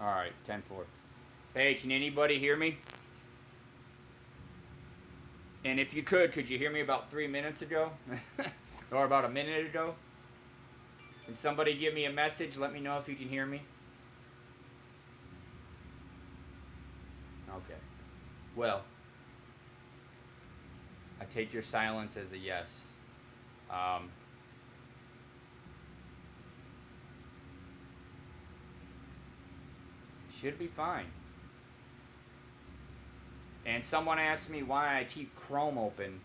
Alright, 10-4. Hey, can anybody hear me? And if you could you hear me about 3 minutes ago? Or about a minute ago? Can somebody give me a message? Let me know if you can hear me. Okay. Well, I take your silence as a yes. Should be fine. And someone asked me why I keep Chrome open.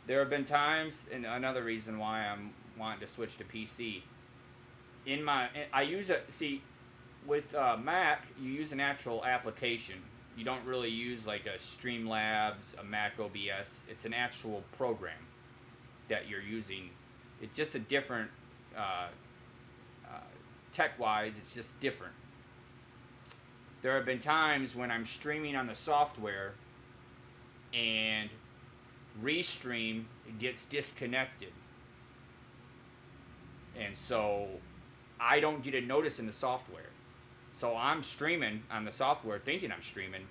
There have been times, and another reason why I'm wanting to switch to PC. I use a, see, with Mac, you use an actual application. You don't really use like a Streamlabs, a Mac OBS. It's an actual program that you're using. It's just a different, tech-wise, it's just different. There have been times when I'm streaming on the software and Restream gets disconnected. And so I don't get a notice in the software. So I'm streaming on the software thinking I'm streaming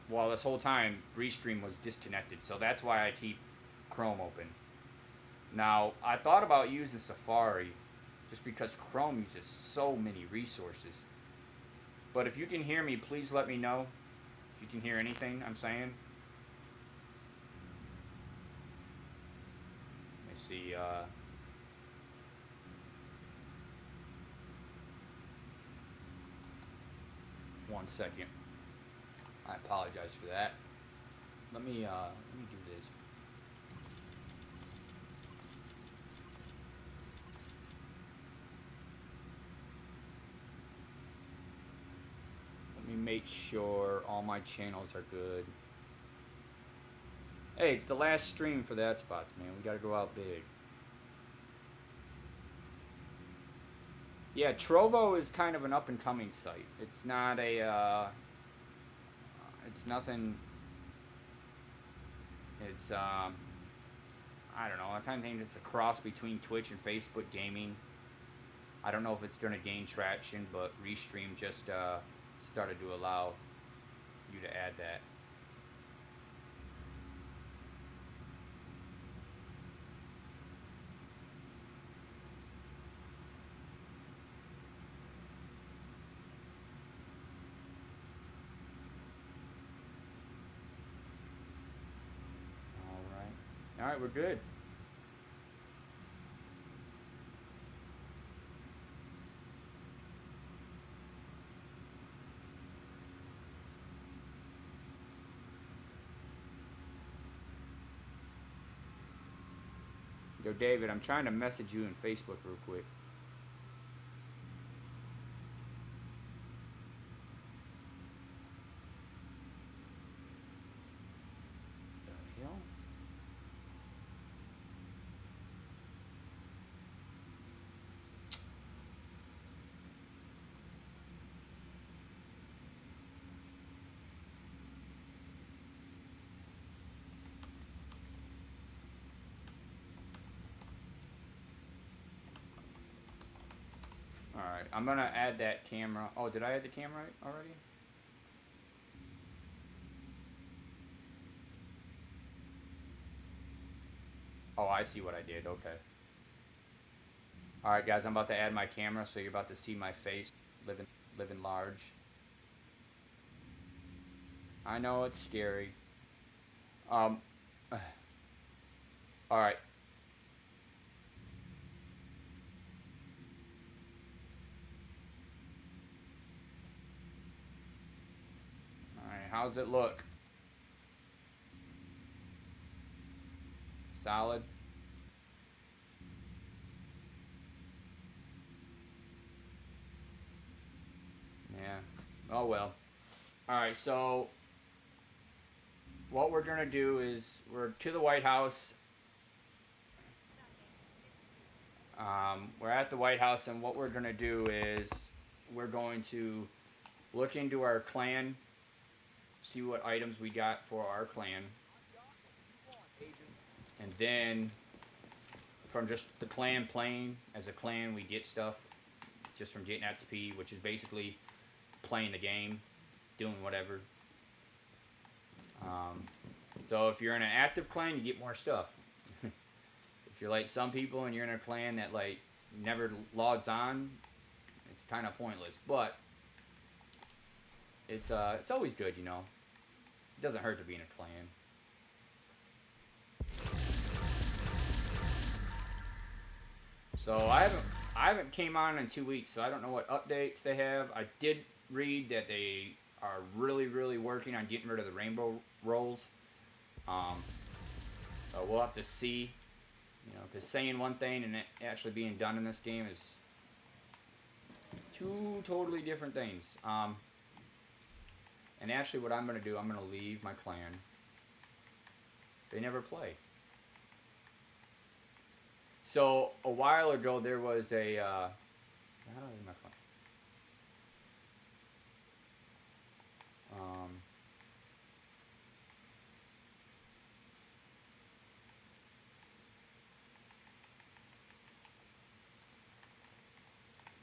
while this whole time Restream was disconnected. So that's why I keep Chrome open. Now, I thought about using Safari just because Chrome uses so many resources. But if you can hear me, please let me know if you can hear anything I'm saying. Let me see. 1 second. I apologize for that. Let me do this. Let me make sure all my channels are good. Hey, it's the last stream for the XBOX, man. We gotta go out big. Yeah, Trovo is kind of an up-and-coming site. It's not a, it's nothing, it's, I don't know. I kind of think it's a cross between Twitch and Facebook gaming. I don't know if it's going to gain traction, but Restream just started to allow you to add that. All right, we're good. Yo, David, I'm trying to message you in Facebook real quick. The hell? Alright, I'm gonna add that camera. Oh, did I add the camera already? Oh, I see what I did. Okay. Alright, guys, I'm about to add my camera, so you're about to see my face living large. I know it's scary. Alright. Alright, how's it look? Solid? Yeah. Oh well. Alright, so what we're gonna do is we're to the White House. We're at the White House, and what we're gonna do is we're going to look into our clan, see what items we got for our clan, and then from just the clan playing as a clan, we get stuff just from getting XP, which is basically playing the game, doing whatever. So if you're in an active clan, you get more stuff. If you're like some people and you're in a clan that like never logs on, it's kind of pointless. But it's always good, you know. It doesn't hurt to be in a clan. So I haven't came on in 2 weeks, so I don't know what updates they have. I did read that they are really working on getting rid of the rainbow rolls. So we'll have to see. You know, because saying one thing and it actually being done in this game is two totally different things. And actually what I'm going to do, I'm going to leave my clan. They never play. So, a while ago there was a, how do I leave my clan?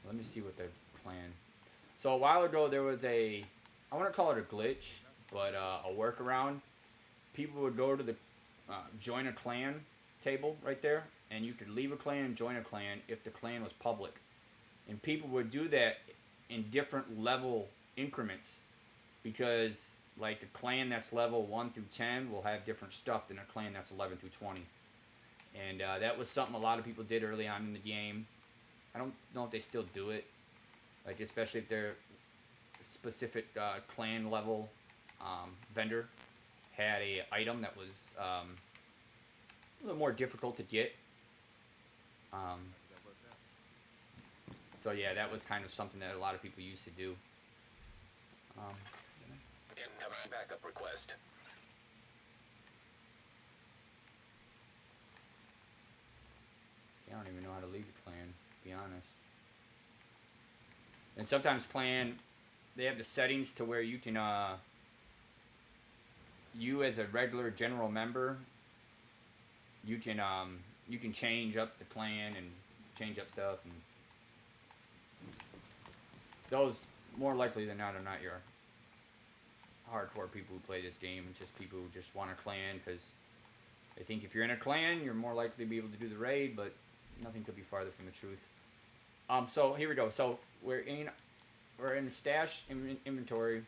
Let me see what their plan. So a while ago there was a, I want to call it a glitch, but a workaround. People would go to the join a clan table right there, and you could leave a clan and join a clan if the clan was public. And people would do that in different level increments, because like a clan that's level 1 through 10 will have different stuff than a clan that's 11 through 20. And that was something a lot of people did early on in the game. I don't know if they still do it, like especially if they're specific clan level vendor had a item that was a little more difficult to get. So yeah, that was kind of something that a lot of people used to do. Incoming backup request. I don't even know how to leave the clan, to be honest. And sometimes clan, they have the settings to where you can, you as a regular general member, you can change up the clan and change up stuff, and those more likely than not are not your hardcore people who play this game. It's just people who just want a clan because they think if you're in a clan, you're more likely to be able to do the raid, but nothing could be farther from the truth. So here we go. So we're in the stash inventory,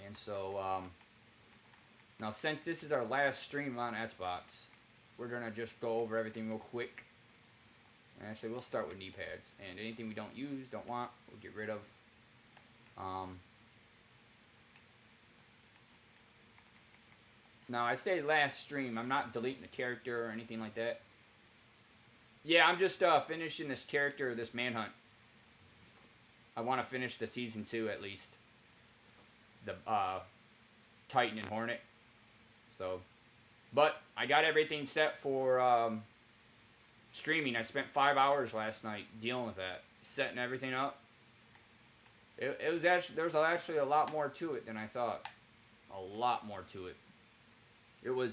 and so now since this is our last stream on Xbox, we're gonna just go over everything real quick. And actually, we'll start with knee pads, and anything we don't use, don't want, we'll get rid of. Now I say last stream, I'm not deleting the character or anything like that. Yeah, I'm just finishing this character, this manhunt. I want to finish the season 2 at least. The Titan and Hornet. So, but I got everything set for streaming. I spent 5 hours last night dealing with that, setting everything up. It was actually, there was actually a lot more to it than I thought. A lot more to it. It was,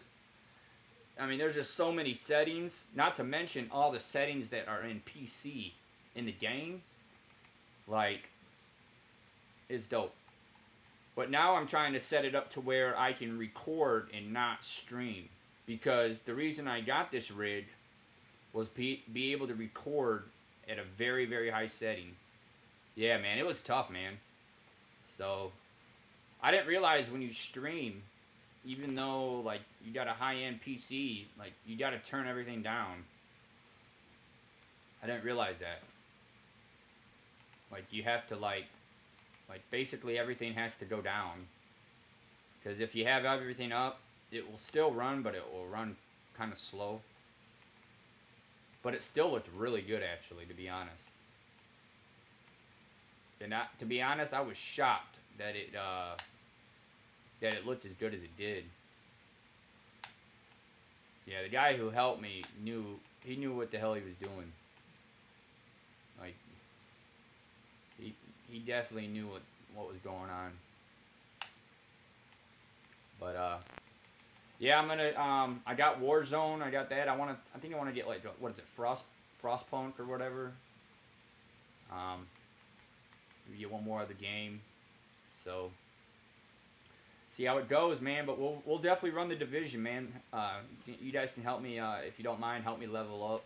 I mean, there's just so many settings, not to mention all the settings that are in PC in the game. Like, it's dope. But now I'm trying to set it up to where I can record and not stream. Because the reason I got this rig was be able to record at a very, very high setting. Yeah, man, it was tough, man. So, I didn't realize when you stream, even though, like, you got a high-end PC, like, you got to turn everything down. I didn't realize that. Like, you have to, like, basically everything has to go down. Because if you have everything up, it will still run, but it will run kind of slow. But it still looked really good, actually, to be honest. And to be honest, I was shocked that it looked as good as it did. Yeah, the guy who helped me knew what the hell he was doing. Like, he definitely knew what was going on. But yeah, I'm gonna I got Warzone, I got that. I think I wanna get, like, what is it, Frostpunk or whatever. Maybe get one more other game. So see how it goes, man. But we'll definitely run the Division, man. You guys can help me if you don't mind. Help me level up.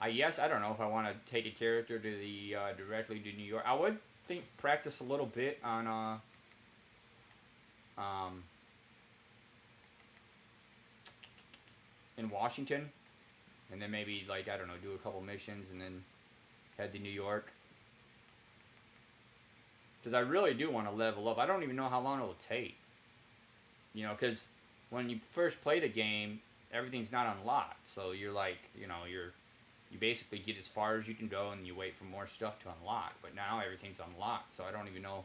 I don't know if I want to take a character to the directly to New York. I would think practice a little bit on in Washington, and then maybe, like, I don't know, do a couple missions and then head to New York. Because I really do want to level up. I don't even know how long it will take. You know, because when you first play the game, everything's not unlocked. So you're like, you know, you basically get as far as you can go and you wait for more stuff to unlock. But now everything's unlocked, so I don't even know.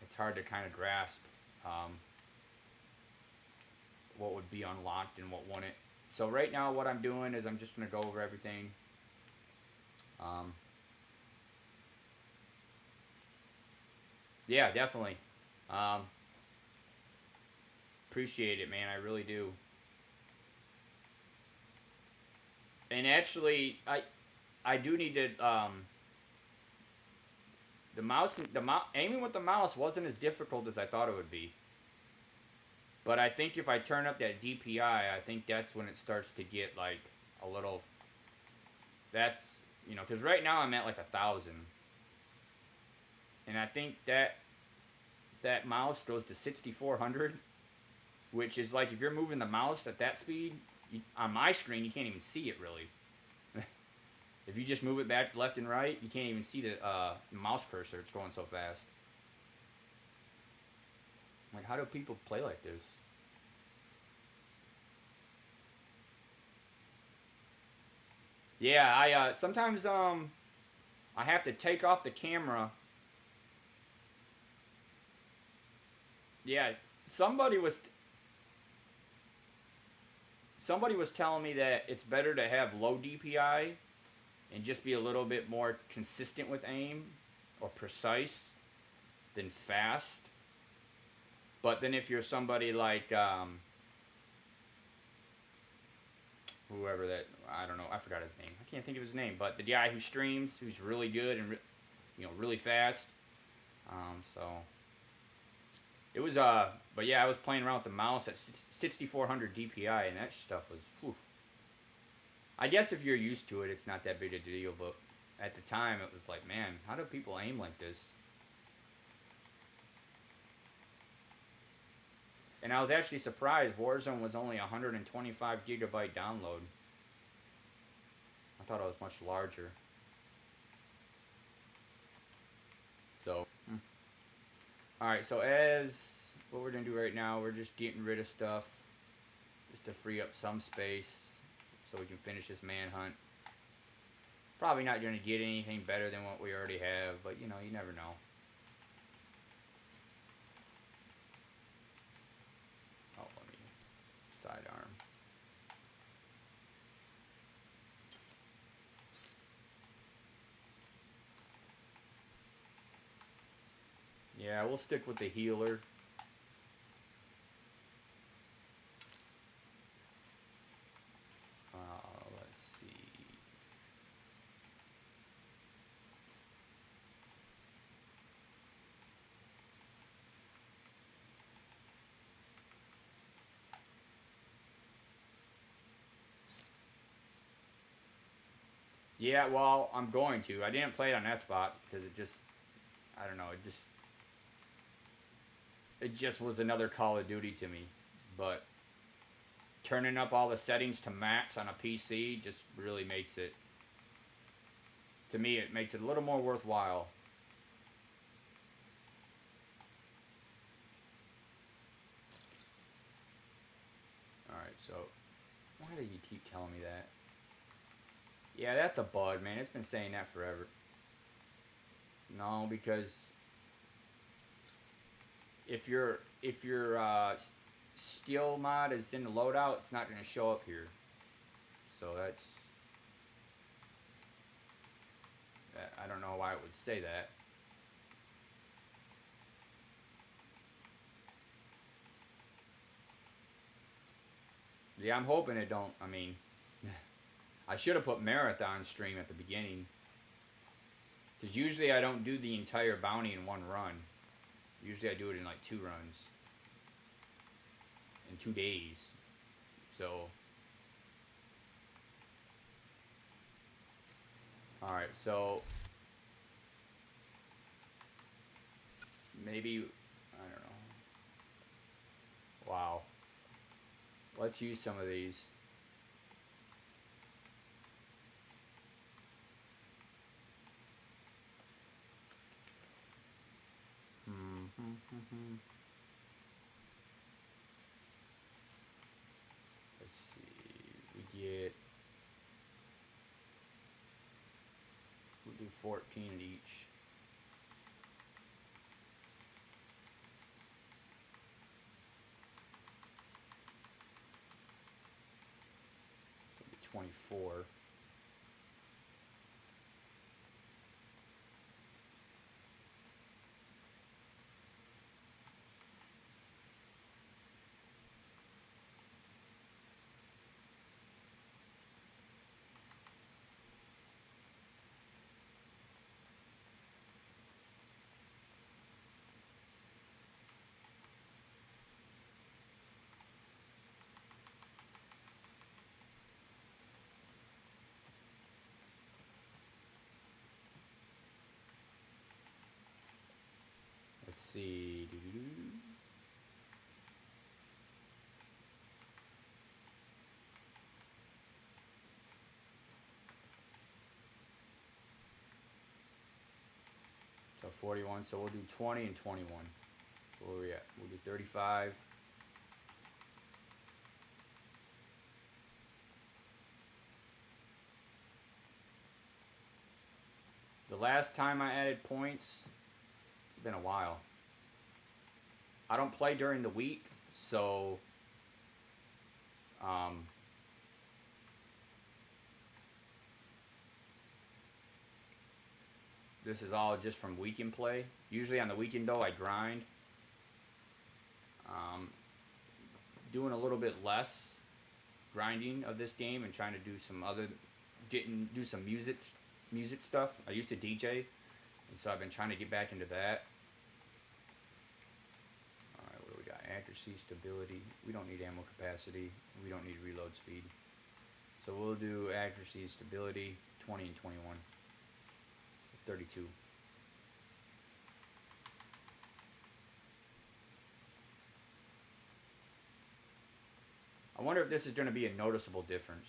It's hard to kind of grasp what would be unlocked and what wouldn't. So right now what I'm doing is I'm just going to go over everything. Yeah, definitely. Appreciate it, man. I really do. And actually, I do need to, aiming with the mouse wasn't as difficult as I thought it would be. But I think if I turn up that DPI, I think that's when it starts to get, like, a little, that's, you know, because right now I'm at, like, 1,000. And I think that mouse goes to 6,400, which is, like, if you're moving the mouse at that speed, on my screen, you can't even see it, really. If you just move it back left and right, you can't even see the mouse cursor. It's going so fast. Like, how do people play like this? Yeah, I sometimes I have to take off the camera. Yeah, somebody was telling me that it's better to have low DPI and just be a little bit more consistent with aim or precise than fast. But then if you're somebody like whoever that, I don't know, I forgot his name. I can't think of his name, but the guy who streams, who's really good and really fast. So it was but yeah, I was playing around with the mouse at 6400 DPI, and that stuff was, whew. I guess if you're used to it, it's not that big a deal, but at the time it was like, man, how do people aim like this? And I was actually surprised Warzone was only 125 gigabyte download. I thought it was much larger. So, alright, so as what we're going to do right now, we're just getting rid of stuff just to free up some space so we can finish this manhunt. Probably not going to get anything better than what we already have, but you never know. Oh, let me sidearm. Yeah, we'll stick with the healer. Let's see. Yeah, well, I'm going to. I didn't play it on Xbox because it just, I don't know, it just was another Call of Duty to me. But turning up all the settings to max on a PC just really makes it, to me, it makes it a little more worthwhile. Alright, so, why do you keep telling me that? Yeah, that's a bug, man. It's been saying that forever. No, because if your skill mod is in the loadout, it's not going to show up here. So I don't know why it would say that. Yeah, I'm hoping it don't. I mean, I should have put marathon stream at the beginning, because usually I don't do the entire bounty in one run. Usually I do it in like 2 runs. In 2 days. So. Alright, so. Maybe. I don't know. Wow. Let's use some of these. Let's see, we'll do 14 at each. It'll be 24. Let's see. So 41. So we'll do 20 and 21. Where are we at? We'll do 35. The last time I added points, it's been a while. I don't play during the week, so this is all just from weekend play. Usually on the weekend though, I grind. doing a little bit less grinding of this game and trying to do some other, do some music stuff. I used to DJ, and so I've been trying to get back into that. All right, what do we got? Accuracy, stability. We don't need ammo capacity. We don't need reload speed. So we'll do accuracy, stability, 20 and 21. So 32. I wonder if this is going to be a noticeable difference.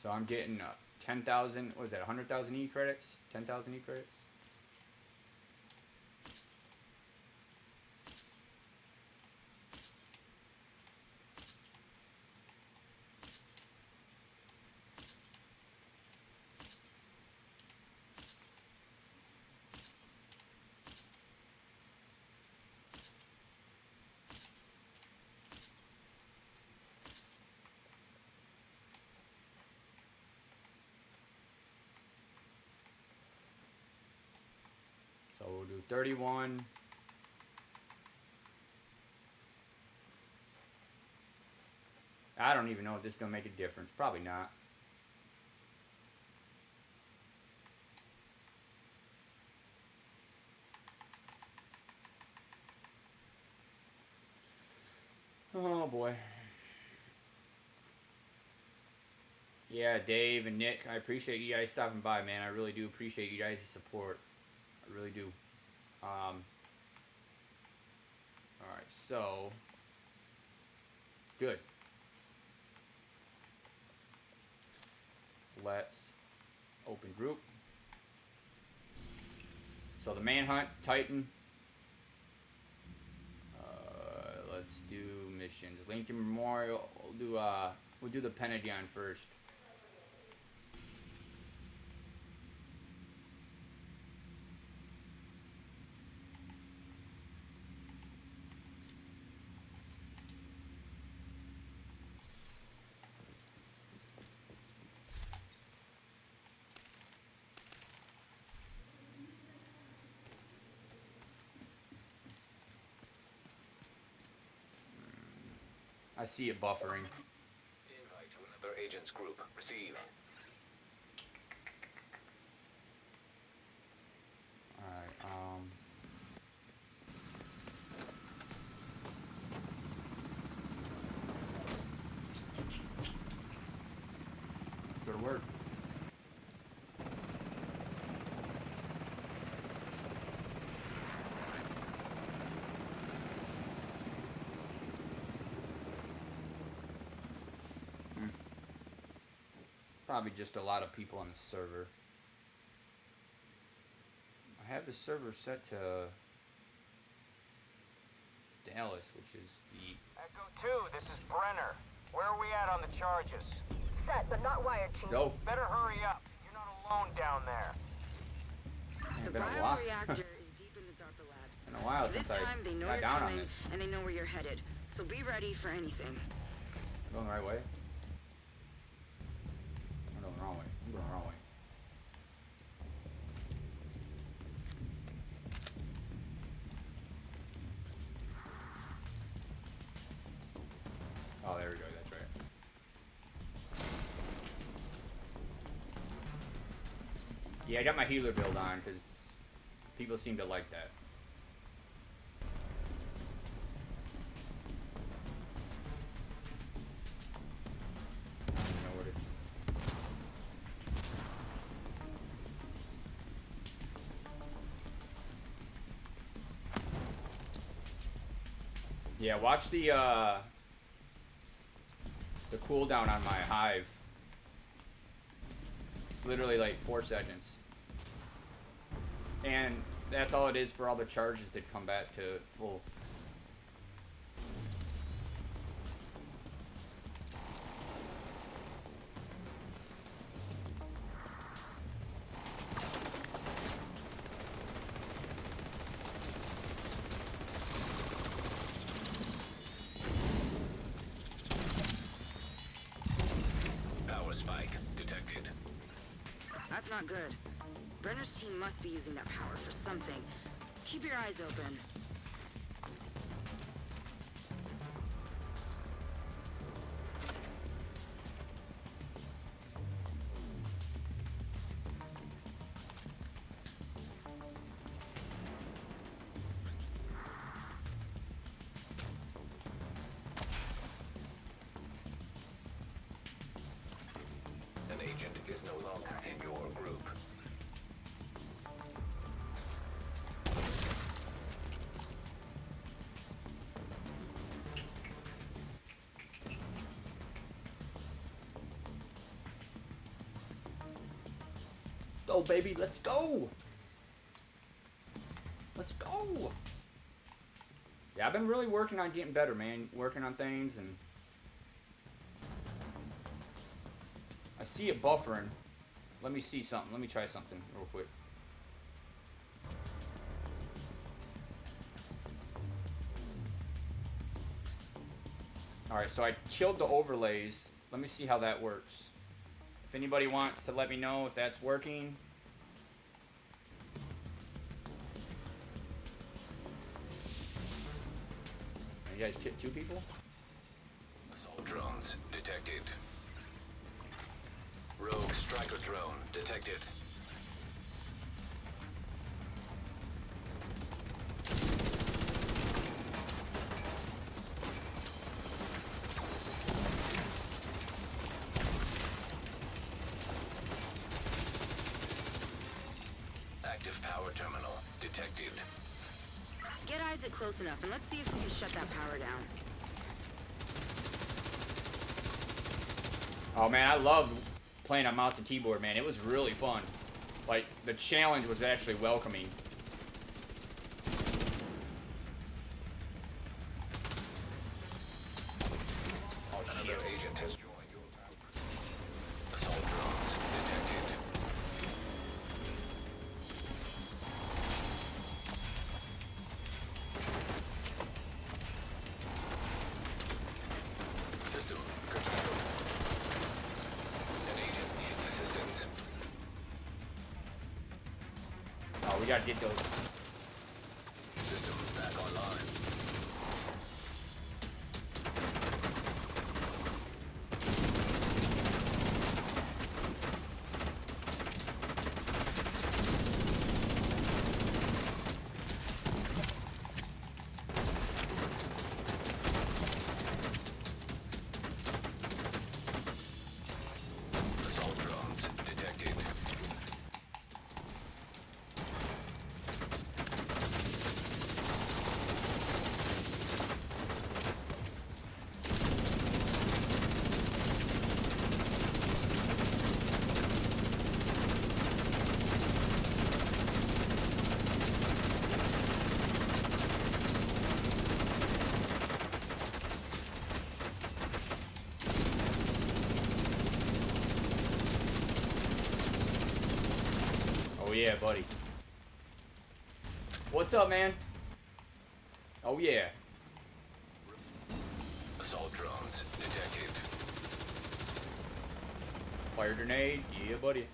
So I'm getting 10,000, what is that, 100,000 E credits? 10,000 E credits? So we'll do 31. I don't even know if this is going to make a difference. Probably not. Oh boy. Yeah, Dave and Nick, I appreciate you guys stopping by, man. I really do appreciate you guys' support. I really do. Alright, so good. Let's open group. So the Manhunt, Titan. Let's do missions. Lincoln Memorial. We'll do the Pentagon first. I see it buffering. Invite to another agent's group. Receive. Alright, let's go to work. Probably just a lot of people on the server. I have the server set to Dallas, which is the... Echo 2, this is Brenner. Where are we at on the charges? Set, but not wired, Chief. Go. Better hurry up. You're not alone down there. It's The been a while. bioreactor is deep in the DARPA labs. It's been a while This since I time they know got you're down on coming this. and they know where you're headed. So be ready for anything. I'm going the right way? I'm going the wrong way. I'm going the wrong way. Oh, there we go. That's right. Yeah, I got my healer build on because people seem to like that. I don't know what it is. Yeah, watch the cooldown on my hive. It's literally like 4 seconds. And that's all it is for all the charges that come back to full. Power spike detected. That's not good. Brenner's team must be using that power for something. Keep your eyes open. An agent is no longer in your group. Go, baby, let's go. Let's go. Yeah, I've been really working on getting better, man. Working on things, and I see it buffering. Let me see something. Let me try something real quick. Alright, so I killed the overlays. Let me see how that works. If anybody wants to let me know if that's working. You guys hit 2 people? Assault drones detected. Rogue striker drone detected. Active power terminal detected. Get Isaac close enough, and let's see if we can shut that power down. Oh man, I loved playing on mouse and keyboard, man. It was really fun. Like, the challenge was actually welcoming. Oh shit. Another agent has joined your group. Assault drones detected. System curtailed. An agent needs assistance. Oh, we gotta get those. System back online. Assault drones detected. Oh yeah, buddy. What's up, man? Oh yeah. Assault drones detected. Fire grenade. Yeah, buddy.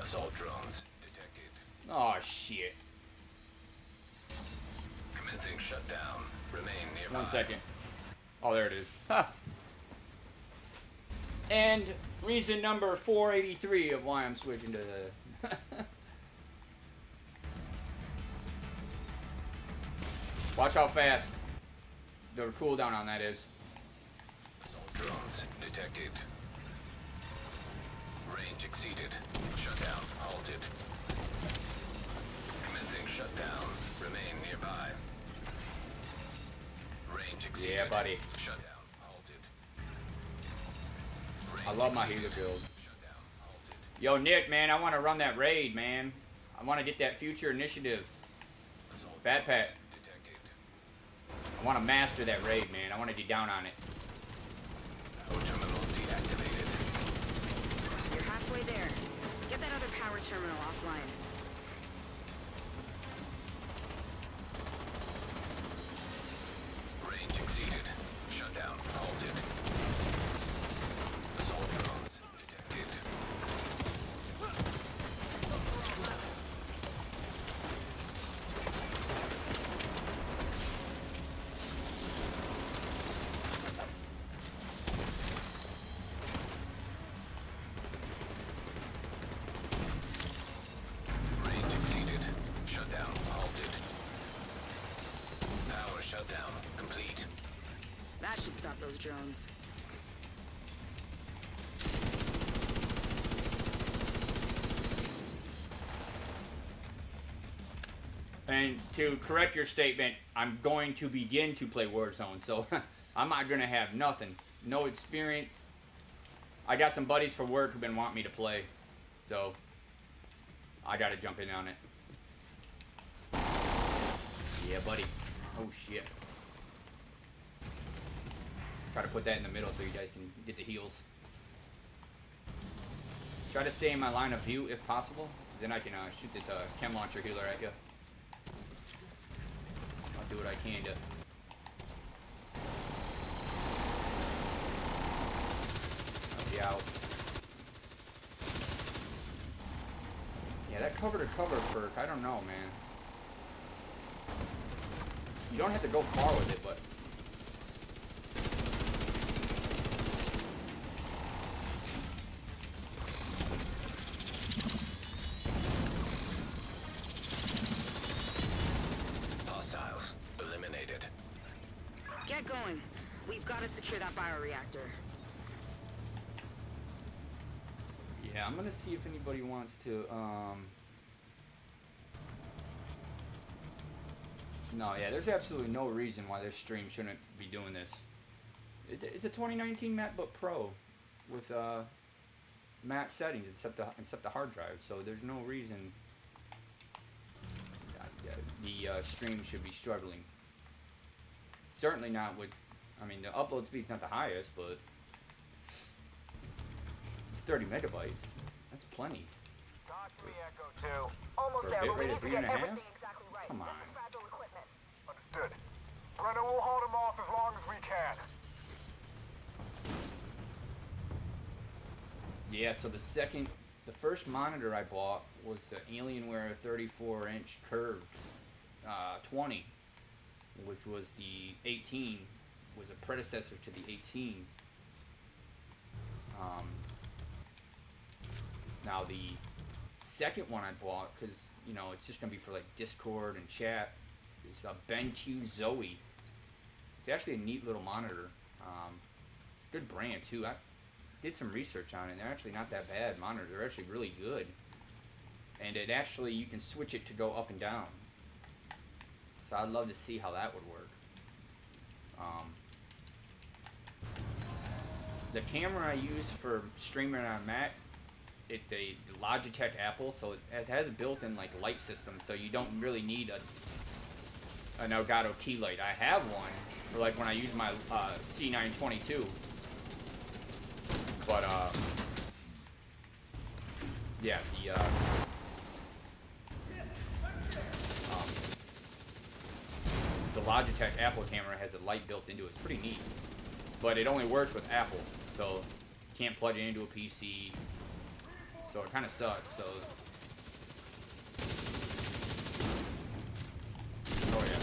Assault drones detected. Oh shit. Commencing shutdown. Remain nearby. 1 second. Oh, there it is. Ha. And reason number 483 of why I'm switching to the. Watch how fast the cooldown on that is. Assault Drones detected. Range exceeded. Shutdown halted. Commencing shutdown. Remain nearby. Range exceeded. Yeah, buddy. Shutdown halted. I Range love my exceeded. healer build. Shutdown halted. Yo, Nick, man, I want to run that raid, man. I want to get that future initiative. Assault Backpack. drones detected. I want to master that raid, man. I want to get down on it. Power terminal deactivated. You're halfway there. Get that other power terminal offline. Range exceeded. Shutdown halted. Assault drones detected. Range exceeded. Shutdown halted. Power shutdown complete. That should stop those drones. And to correct your statement, I'm going to begin to play Warzone, so I'm not going to have nothing. No experience. I got some buddies for work who've been wanting me to play, so I got to jump in on it. Yeah, buddy. Oh, shit. Try to put that in the middle so you guys can get the heals. Try to stay in my line of view if possible, 'cause then I can shoot this chem launcher healer at you. I'll do what I can to. Help you out. Yeah, that cover to cover perk, I don't know, man. You don't have to go far with it, but. Hostiles eliminated. Get going. We've got to secure that bioreactor. Yeah, I'm gonna see if anybody wants to, No, yeah, there's absolutely no reason why this stream shouldn't be doing this. It's a 2019 Macbook Pro with, matte settings except the hard drive, so there's no reason the stream should be struggling. Certainly not with, I mean, the upload speed's not the highest, but it's 30 megabytes. That's plenty. Talk to me, Echo 2. Almost For a there, bit but we rate need of to 3.5? get everything exactly right. Come on. This is fragile equipment. Understood. Brenner will hold him off as long as we can. Yeah, so the first monitor I bought was the Alienware 34-inch curved 20, which was the 18, was a predecessor to the 18. Now the second one I bought, because you know it's just gonna be for like Discord and chat, is a BenQ Zoe. It's actually a neat little monitor. Good brand too. I did some research on it. They're actually not that bad monitors. They're actually really good. And it actually, you can switch it to go up and down. So I'd love to see how that would work. The camera I use for streaming on Mac, it's a Logitech Apple, so it has a built-in like light system, so you don't really need an Elgato key light. I have one for like when I use my C922. But yeah, the Logitech Apple camera has a light built into it. It's pretty neat, but it only works with Apple, so you can't plug it into a PC. So it kind of sucks. So oh yeah.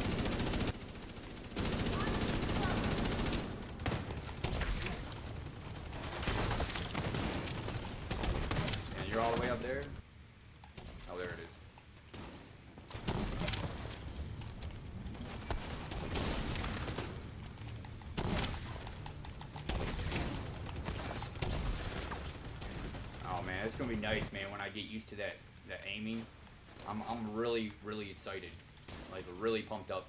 You're all the way up there? Oh, there it is. it's gonna be nice, man. When I get used to that aiming, I'm really excited, like really pumped up.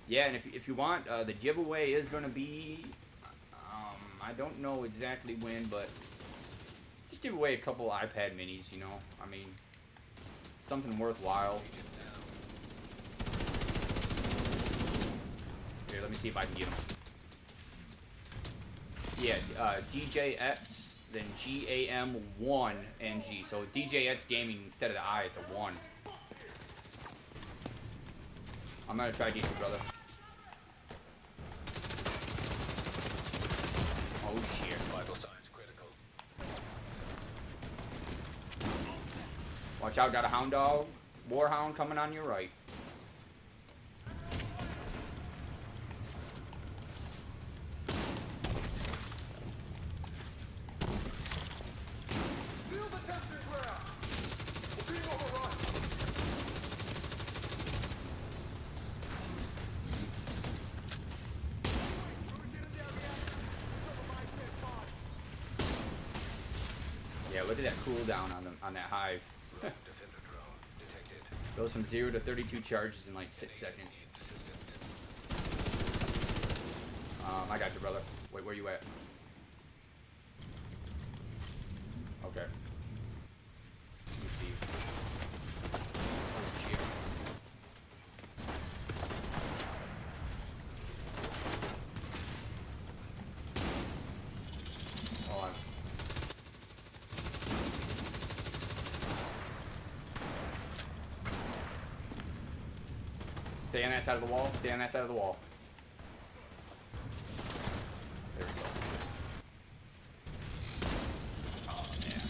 Yeah, and if you want, the giveaway is gonna be, I don't know exactly when, but just give away a couple iPad minis. You know, I mean, something worthwhile. Here, let me see if I can get them. Yeah, DJX, then GAM1NG. So DJX Gaming, instead of the I, it's a 1. I'm gonna try to get you, brother. Oh shit. Vital signs critical. Watch out, got a hound dog. Warhound coming on your right. Yeah, look at that cooldown on that hive. Defender drone detected. Goes from 0 to 32 charges in like 6 seconds. I got you, brother. Wait, where you at? Okay. Let me see. Oh shit. Oh, stay on that side of the wall. Stay on that side of the wall. There we go. Oh, man.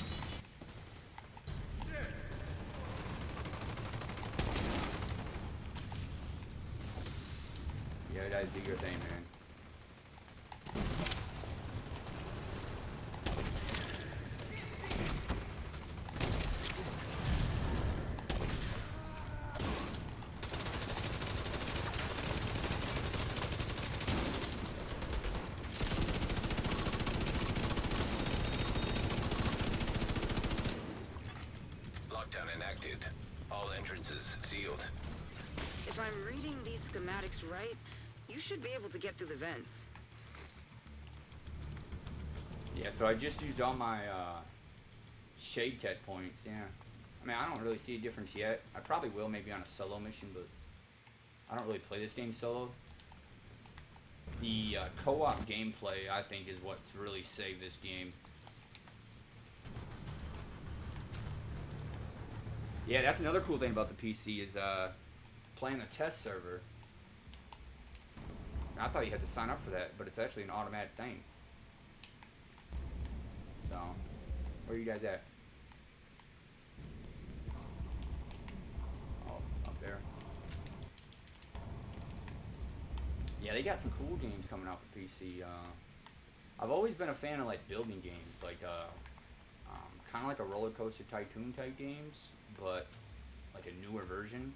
Yeah, guys, do your thing, man. Lockdown enacted. All entrances sealed. If I'm reading these schematics right, you should be able to get through the vents. Yeah, so I just used all my shade tech points, yeah. I mean, I don't really see a difference yet. I probably will maybe on a solo mission, but I don't really play this game solo. The co-op gameplay, I think, is what's really saved this game. Yeah, that's another cool thing about the PC is playing a test server. I thought you had to sign up for that, but it's actually an automatic thing. So, where are you guys at? Oh, up there. Yeah, they got some cool games coming out for PC. I've always been a fan of like building games, like kind of like a roller coaster tycoon type games, but like a newer version.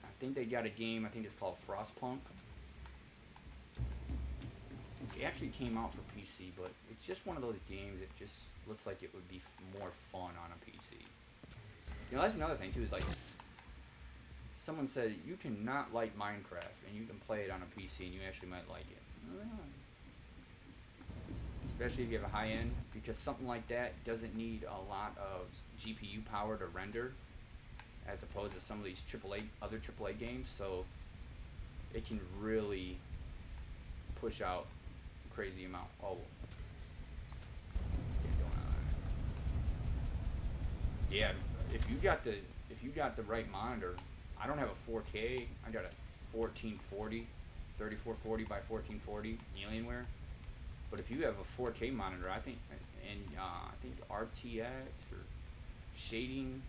I think they got a game. I think it's called Frostpunk. It actually came out for PC, but it's just one of those games that just looks like it would be more fun on a PC. You know, that's another thing too. Is like someone said you cannot like Minecraft and you can play it on a PC and you actually might like it. Especially if you have a high end, because something like that doesn't need a lot of GPU power to render, as opposed to some of these other AAA games. So it can really push out a crazy amount. Oh, yeah. If you got the right monitor, I don't have a 4K. I got a 1440, 3440 by 1440 Alienware. But if you have a 4K monitor, I think, and I think RTX or shading.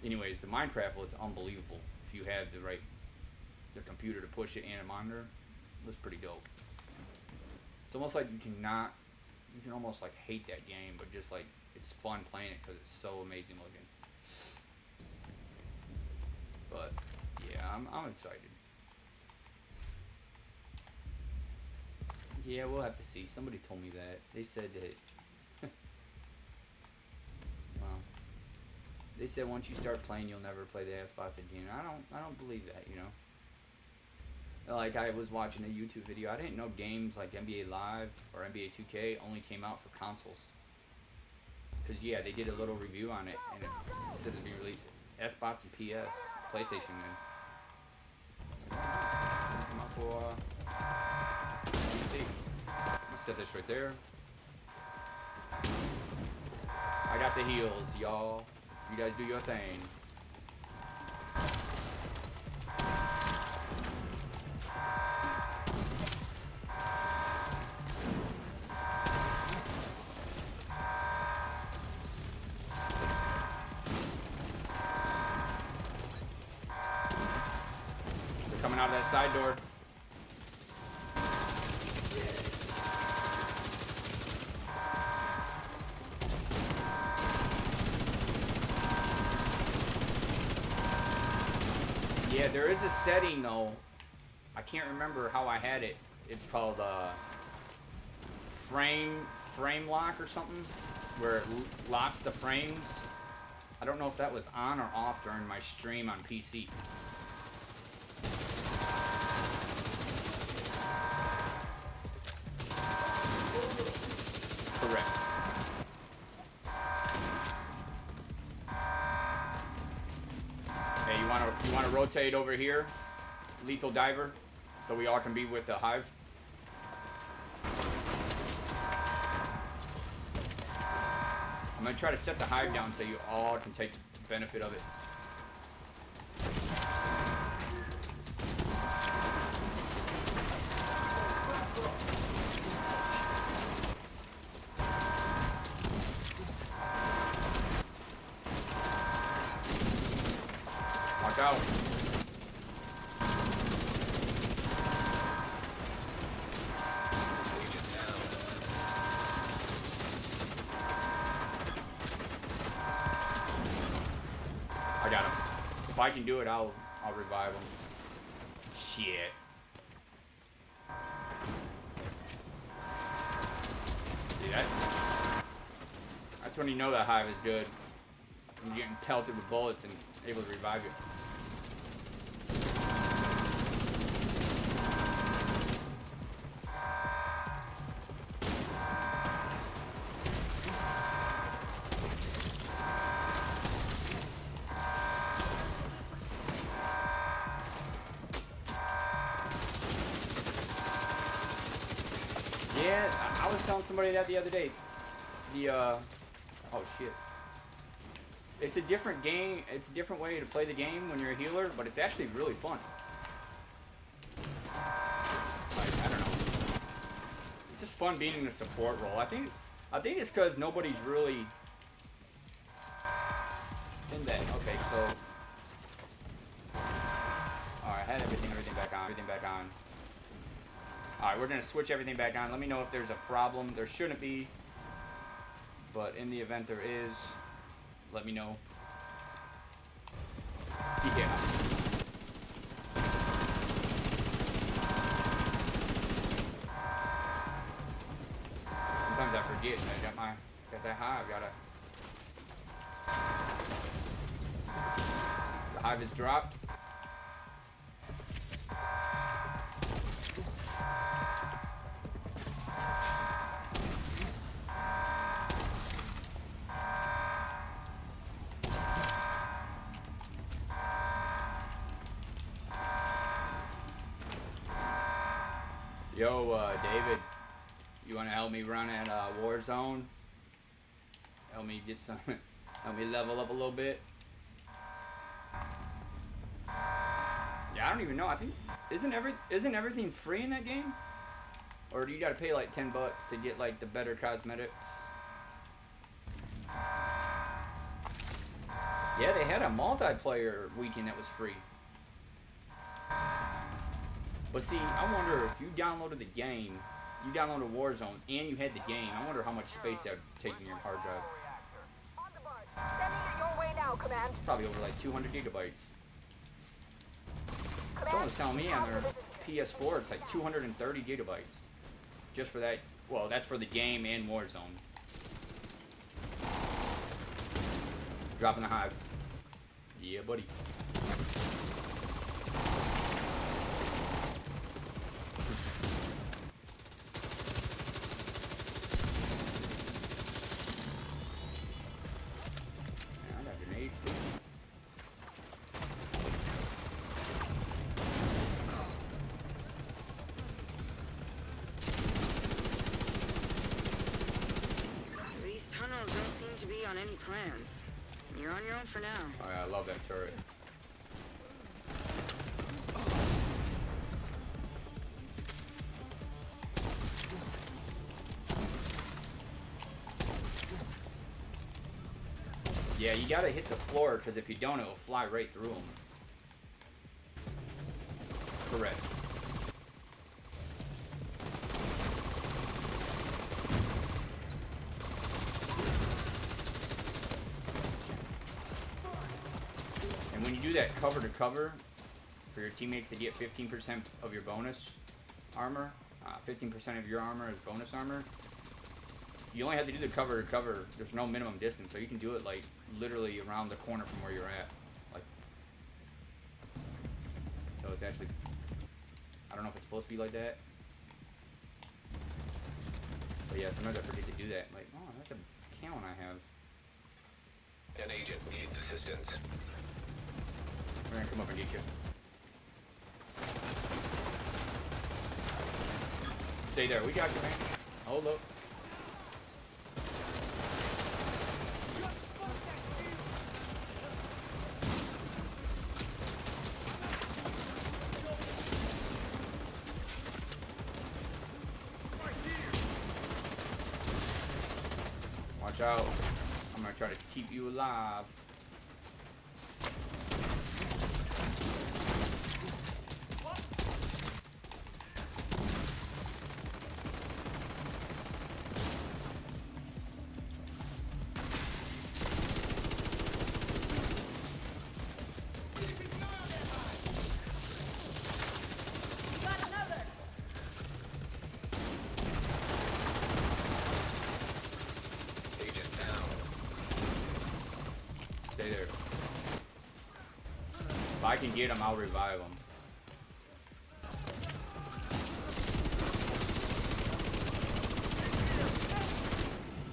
Anyways, the Minecraft looks unbelievable. If you have the computer to push it and a monitor, it looks pretty dope. It's almost like you can almost like hate that game, but just like it's fun playing it because it's so amazing looking. But yeah, I'm excited. Yeah, we'll have to see. Somebody told me that. They said that They said once you start playing, you'll never play the Xbox again. I don't believe that, you know. Like, I was watching a YouTube video. I didn't know games like NBA Live or NBA 2K only came out for consoles. Because, yeah, they did a little review on it, and it said it'd be released Xbox and PS, PlayStation, man. Come out for PC. I'm gonna set this right there. I got the heels, y'all. You guys do your thing. They're coming out of that side door. Yeah, there is a setting though. I can't remember how I had it. It's called frame lock or something, where it locks the frames. I don't know if that was on or off during my stream on PC. Correct. Hey, you wanna rotate over here, Lethal Diver, so we all can be with the Hive. I'm gonna try to set the Hive down so you all can take the benefit of it. Watch out. I got him. If I can do it, I'll revive him. Shit. See that? That's when you know that Hive is good. When you're getting pelted with bullets and able to revive you. Yeah, I was telling somebody that the other day. Oh shit. It's a different game, it's a different way to play the game when you're a healer, but it's actually really fun. Like, I don't know. It's just fun being in a support role. I think it's because nobody's really in that. Okay, so alright, I had everything back on. Alright, we're gonna switch everything back on. Let me know if there's a problem. There shouldn't be, but in the event there is, let me know. Yeah. Sometimes I forget. I got that Hive. The Hive is dropped. Yo, David, you want to help me run at Warzone? Help me get some, help me level up a little bit. Yeah, I don't even know. I think isn't everything free in that game? Or do you got to pay like $10 to get like the better cosmetics? Yeah, they had a multiplayer weekend that was free. But see, I wonder if you downloaded the game, you downloaded Warzone, and you had the game, I wonder how much space that would take in your hard drive. On the march. Sending it your way now, Command. Probably over like 200 gigabytes. Command, Someone was telling me on their PS4 it's like 230 gigabytes. Just for that, well, that's for the game and Warzone. Dropping the hive. Yeah, buddy. Yeah, I got grenades too. These tunnels don't seem to be on any plans. You're on your own for now. Oh yeah, I love that turret. Yeah, you gotta hit the floor, because if you don't, it will fly right through them. Correct. And when you do that cover to cover, for your teammates to get 15% of your bonus armor, 15% of your armor is bonus armor, you only have to do the cover to cover. There's no minimum distance, so you can do it like literally around the corner from where you're at. Like, so it's actually, I don't know if it's supposed to be like that. But yeah, sometimes I forget to do that. Like, oh, that's a cannon I have. An agent needs assistance. We're gonna come up and get you. Stay there. We got you, man. Hold up. Watch out. I'm gonna try to keep you alive. Stay there. If I can get him, I'll revive him.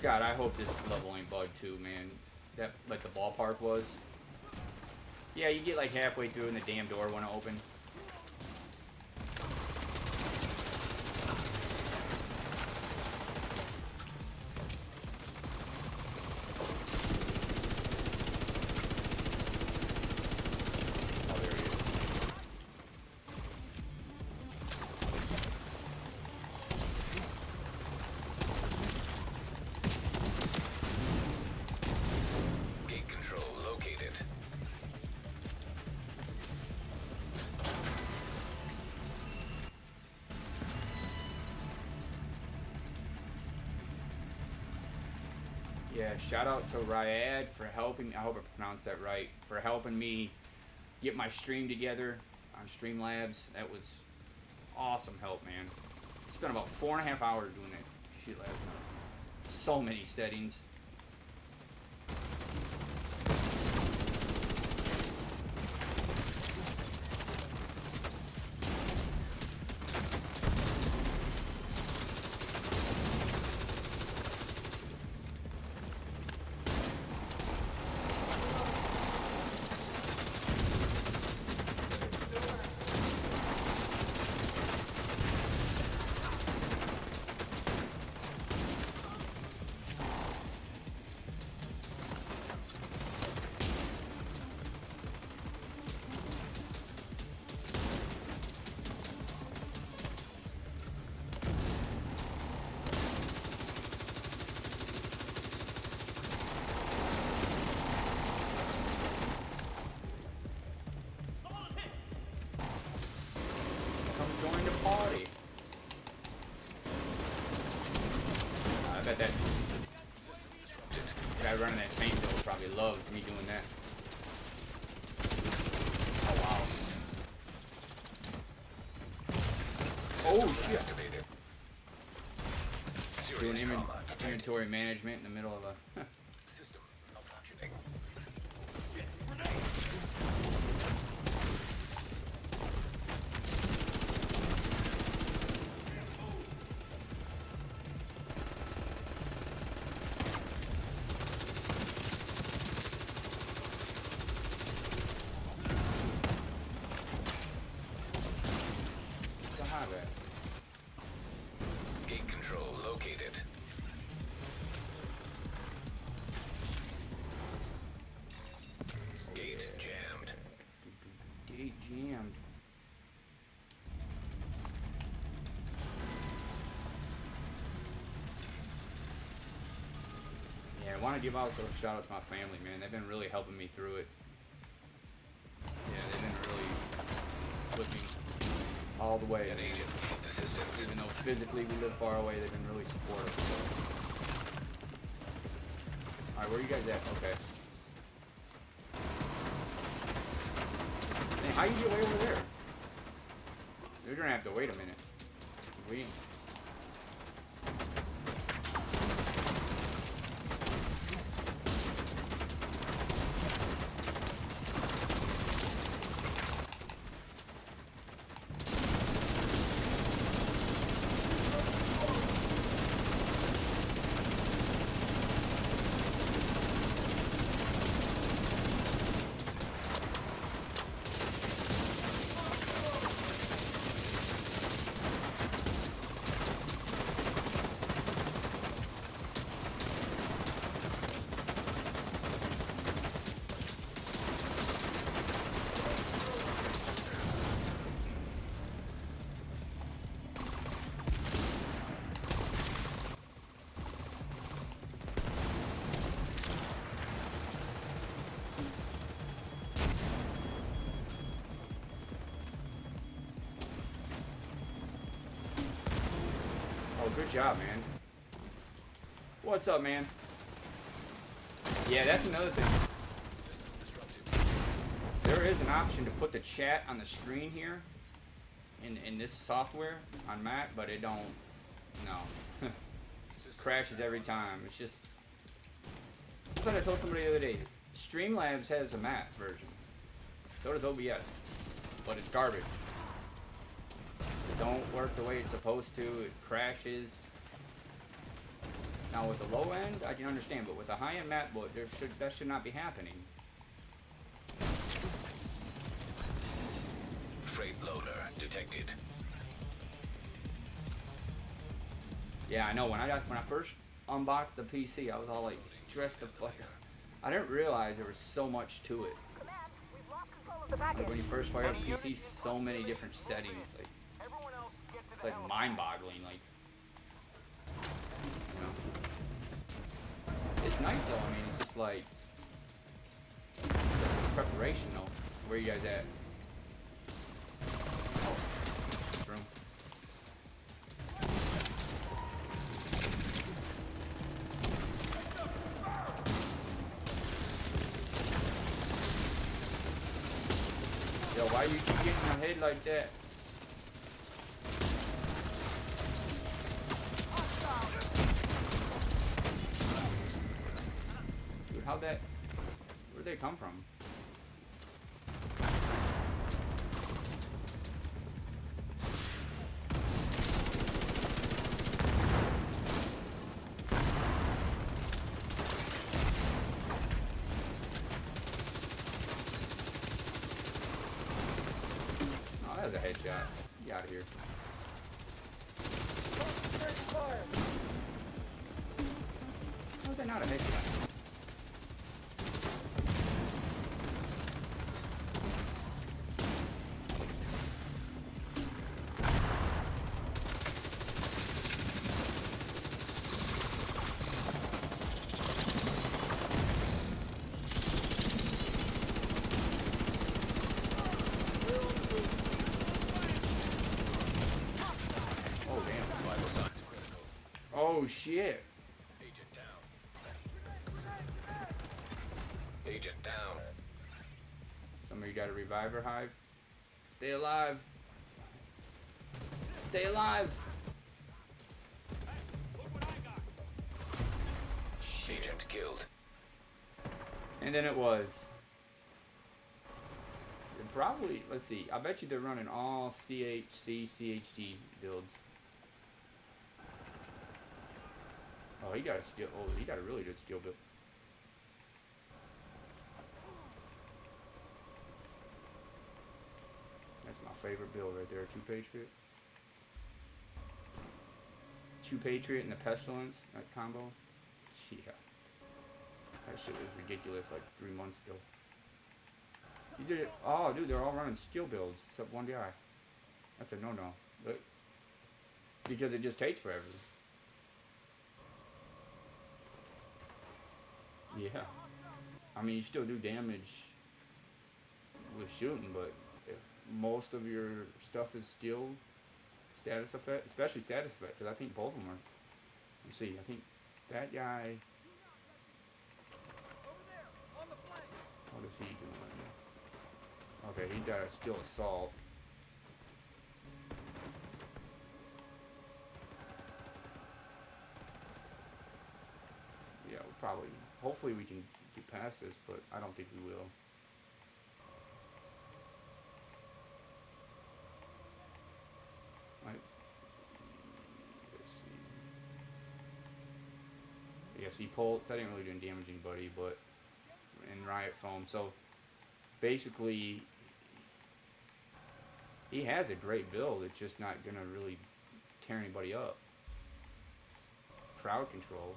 God, I hope this level ain't bugged too, man. That, like the ballpark was. Yeah, you get like halfway through and the damn door won't open. Oh, there he is. Gate control located. Yeah, shout out to Ryad for helping, I hope I pronounced that right, for helping me get my stream together on Streamlabs. That was awesome help, man. Spent about 4.5 hours doing that shit last night. So many settings. Join the party. I bet that guy running that tank though probably loves me doing that. Oh wow. Oh shit. Activated. Doing Serious trauma detected. inventory management in the middle of a System malfunctioning. want to give also a shout out to my family, man. They've been really helping me through it. Yeah, they've been really with me all the way. Man. Even though physically we live far away, they've been really supportive. So. Alright, where are you guys at? Okay. Hey, how you get way over there? You're gonna have to wait a minute. Wait. Good job, man. What's up, man? Yeah, that's another thing. There is an option to put the chat on the screen here in this software on Mac, but it don't. No, crashes every time. It's just. That's what I told somebody the other day. Streamlabs has a Mac version. So does OBS, but it's garbage. It don't work the way it's supposed to. It crashes. Now with the low end, I can understand, but with a high-end MacBook, that should not be happening. Freight loader detected. Yeah, I know. When I first unboxed the PC, I was all like stressed the fuck out. I didn't realize there was so much to it. Command, we've lost control of the package. Like when you first fire up the PC, so many different settings. Like. It's like mind-boggling, like, you know. It's nice though. I mean, it's just like preparation though. Where you guys at? Oh, this room. Yo, why you keep getting my head like that? Where'd they come from? Oh, that was a headshot. Get out of here. How was that not a headshot? Oh shit. Agent down. Agent down. Somebody got a reviver, Hive? Stay alive. Stay alive. Agent killed. And then it was. Probably, let's see. I bet you they're running all CHC, CHD builds. Oh, he got a skill. Oh, he got a really good skill build. That's my favorite build right there. 2 Patriot. 2 Patriot and the Pestilence, that combo. Yeah. That shit was ridiculous like 3 months ago. These are, oh, dude, they're all running skill builds except one guy. That's a no-no. But because it just takes forever. Yeah. I mean, you still do damage with shooting, but if most of your stuff is still status effect, especially status effect, because I think both of them are. Let's see, I think that guy. What is he doing? Okay, he got a still assault. Yeah, we'll probably. Hopefully, we can get past this, but I don't think we will. Let's see. Yeah, see, Pulse, that didn't really do damage anybody, but in Riot Foam. So basically, he has a great build. It's just not gonna really tear anybody up. Crowd control.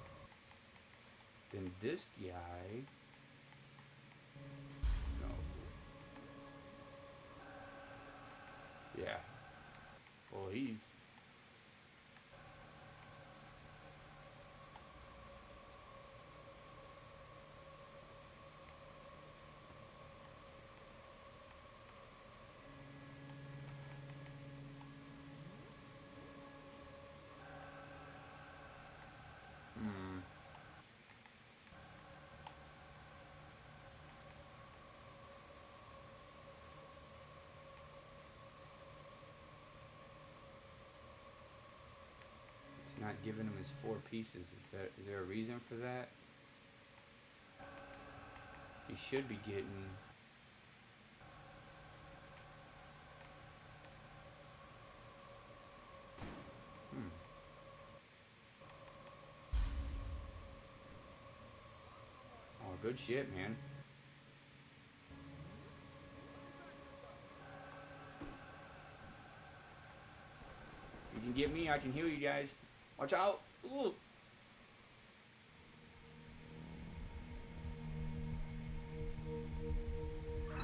Then this guy. No. Yeah. Well, he's. It's not giving him his 4 pieces. Is there a reason for that? He should be getting. Oh, good shit, man. If you can get me, I can heal you guys. Watch out! Ooh.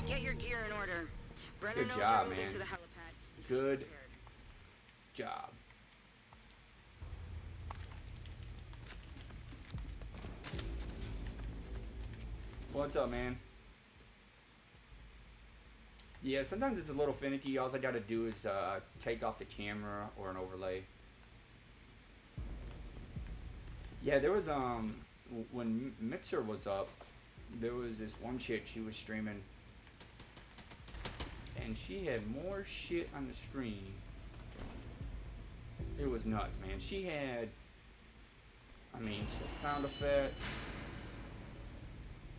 Get your gear in order. Brenner Good knows job, you're moving man. to the helipad. Good job. What's up, man? Yeah, sometimes it's a little finicky. All I gotta do is take off the camera or an overlay. Yeah, there was when Mixer was up, there was this one chick, she was streaming, and she had more shit on the screen. It was nuts, man. She had, I mean, sound effects,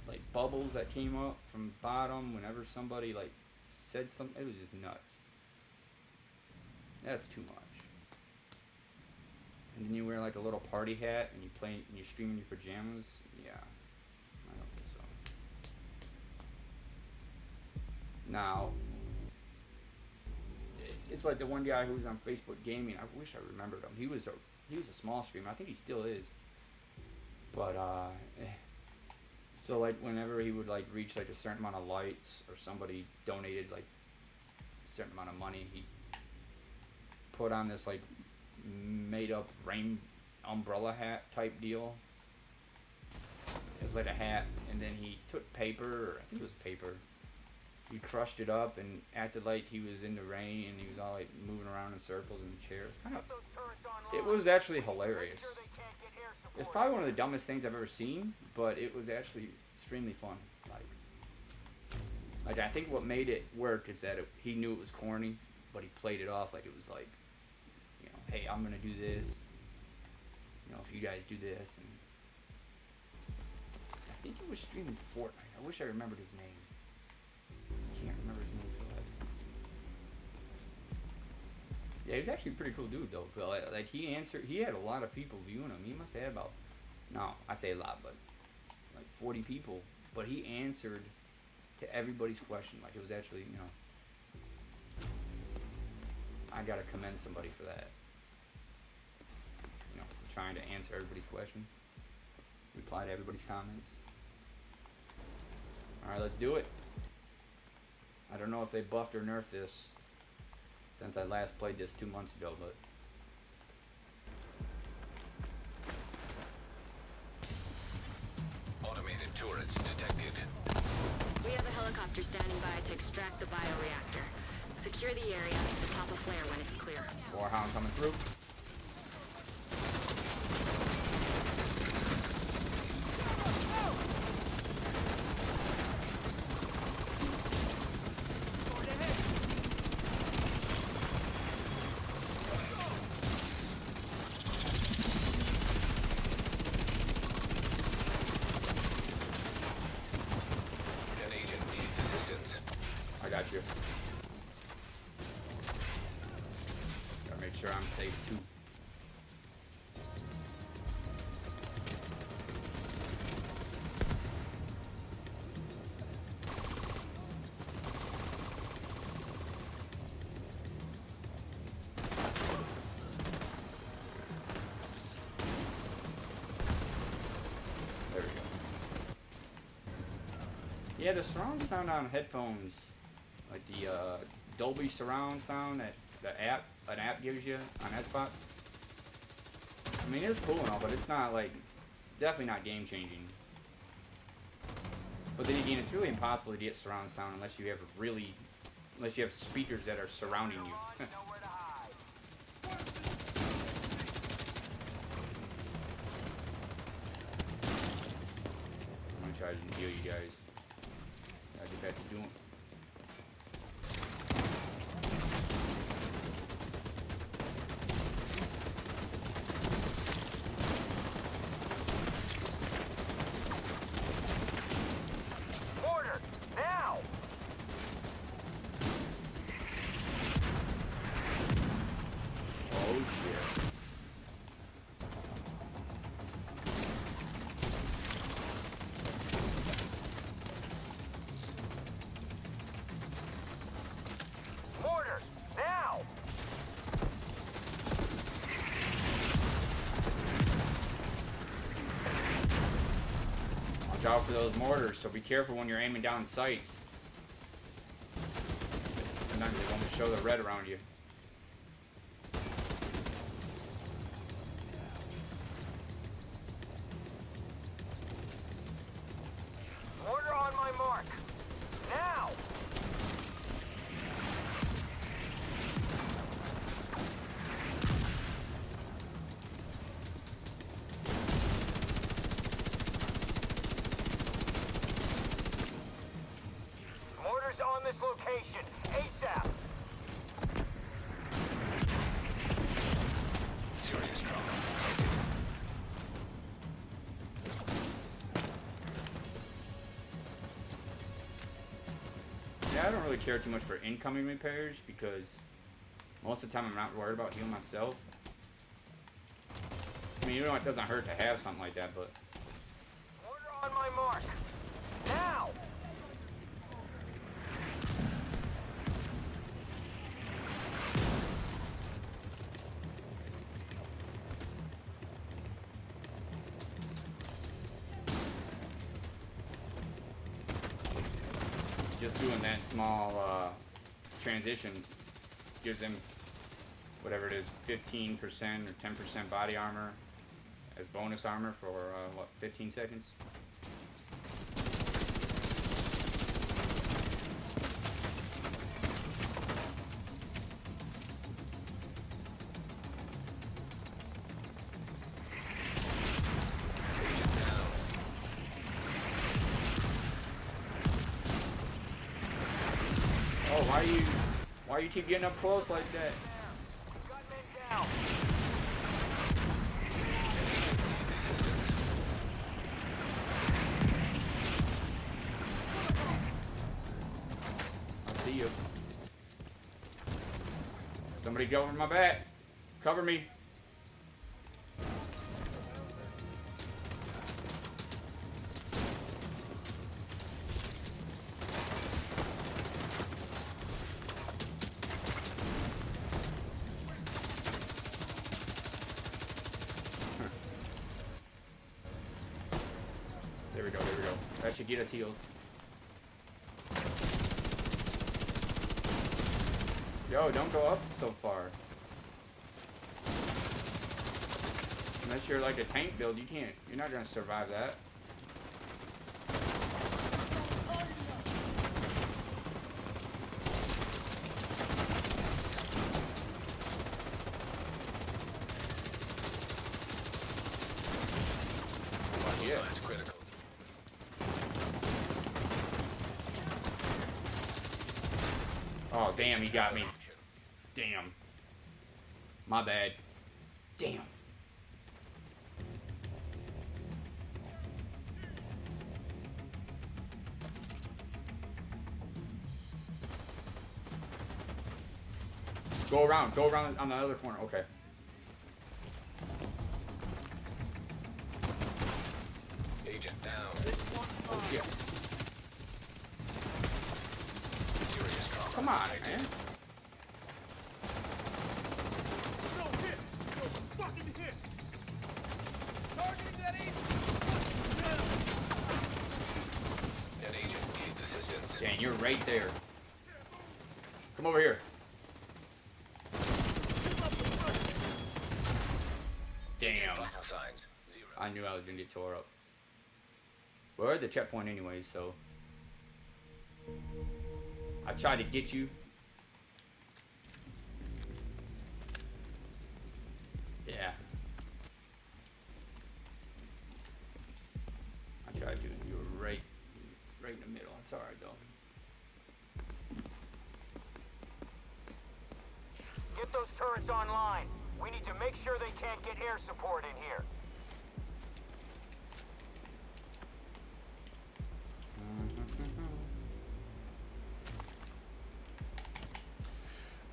like bubbles that came up from the bottom whenever somebody like said something. It was just nuts. That's too much. And then you wear like a little party hat and you play and you stream in your pajamas. Yeah, I don't think so. Now, it's like the one guy who was on Facebook Gaming. I wish I remembered him. He was a small streamer. I think he still is. But so like whenever he would like reach like a certain amount of likes or somebody donated like a certain amount of money, he put on this like made up rain umbrella hat type deal. It was like a hat, and then he took paper, or I think it was paper. He crushed it up and acted like he was in the rain, and he was all like moving around in circles in the chair. It's kind of, it was actually hilarious. It's probably one of the dumbest things I've ever seen, but it was actually extremely fun. Like I think what made it work is that he knew it was corny, but he played it off like it was like, you know, hey, I'm gonna do this. You know, if you guys do this, and I think he was streaming Fortnite. I wish I remembered his name. Can't remember his name for life. Yeah, he's actually a pretty cool dude though. Like he had a lot of people viewing him. He must have had about, no, I say a lot, but like 40 people. But he answered to everybody's question. Like it was actually, you know, I gotta commend somebody for that. You know, for trying to answer everybody's question, reply to everybody's comments. All right, let's do it. I don't know if they buffed or nerfed this since I last played this 2 months ago, but Automated turrets detected. We have a helicopter standing by to extract the bioreactor. Secure the area and pop a flare when it's clear. Warhound coming through. An agent needs assistance. I got you. Gotta make sure I'm safe too. There we go. Yeah, the surround sound on headphones, like the Dolby surround sound that an app gives you on Xbox. I mean, it's cool and all, but it's not like, definitely not game changing. But then again, it's really impossible to get surround sound unless you have speakers that are surrounding you. Nowhere to hide. I'm gonna try to heal you guys. Gotta get back to doing. Order! Now! Oh shit. Order! Now! Watch out for those mortars, so be careful when you're aiming down sights. Sometimes they won't show the red around you. Order on my mark! Now! Mortars on this location! ASAP! Serious trauma. Yeah, I don't really care too much for incoming repairs because most of the time I'm not worried about healing myself. I mean, you know, it doesn't hurt to have something like that, but Order on my mark! Now! just doing that small transition gives them whatever it is, 15% or 10% body armor as bonus armor for what, 15 seconds? Oh, why you keep getting up close like that? Gunmen down! I see you. Somebody go over my back. Cover me. There we go, there we go. That should get us heals. Yo, don't go up so far. Unless you're like a tank build, you're not gonna survive that. Vital shit. signs critical. Oh, damn, he got me. Damn. My bad. Damn. Go around on the other corner. Okay. Agent down. Oh shit. Serious trauma. Come on, detected. man. An agent needs assistance. Dang, you're right there. Come over here. Damn. Vital signs 0. I knew I was gonna get tore up. We're at the checkpoint anyway, so I tried to get you. Yeah. I tried to. You were right in the middle. It's alright though. Get those turrets online. We need to make sure they can't get air support in here.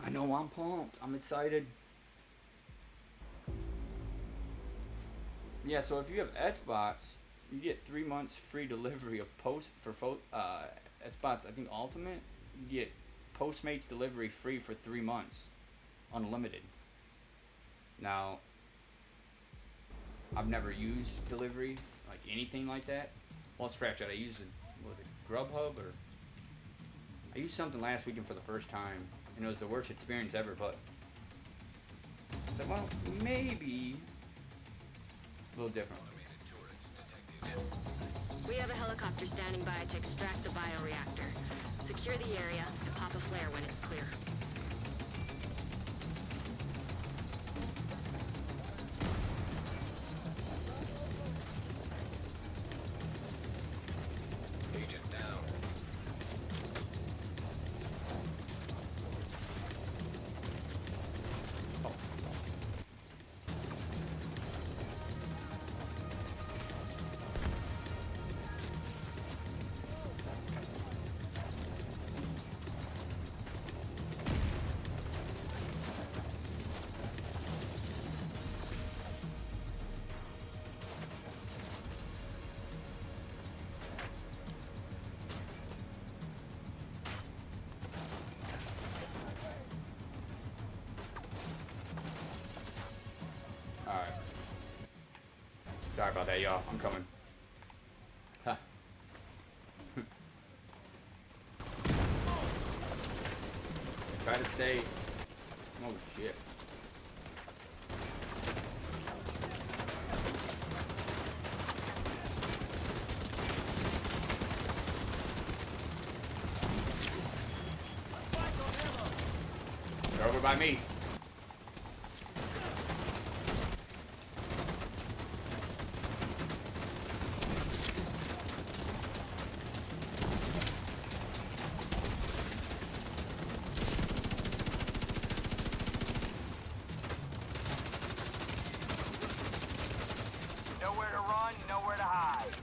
I know, I'm pumped. I'm excited. Yeah, so if you have Xbox, you get 3 months free delivery of Xbox, I think Ultimate. You get Postmates delivery free for 3 months, unlimited. Now, I've never used delivery, like anything like that. Well, scratch that. I used was it Grubhub or I used something last weekend for the first time, and it was the worst experience ever. But I said, well, maybe a little different. Automated turrets detected. We have a helicopter standing by to extract the bioreactor. Secure the area and pop a flare when it's clear. Agent down. Alright. Sorry about that, y'all. I'm coming. Huh. Try to stay. Oh shit. They're over by me. Nowhere to run, nowhere to hide.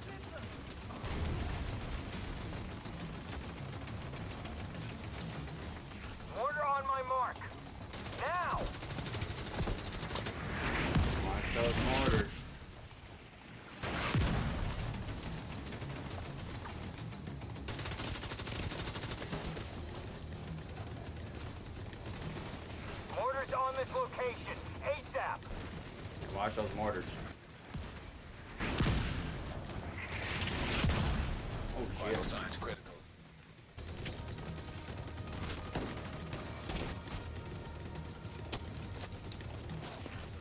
Mortar on my mark. Now! Watch those mortars. Mortars on this location. ASAP! Watch those mortars. Oh Vital shit. signs critical.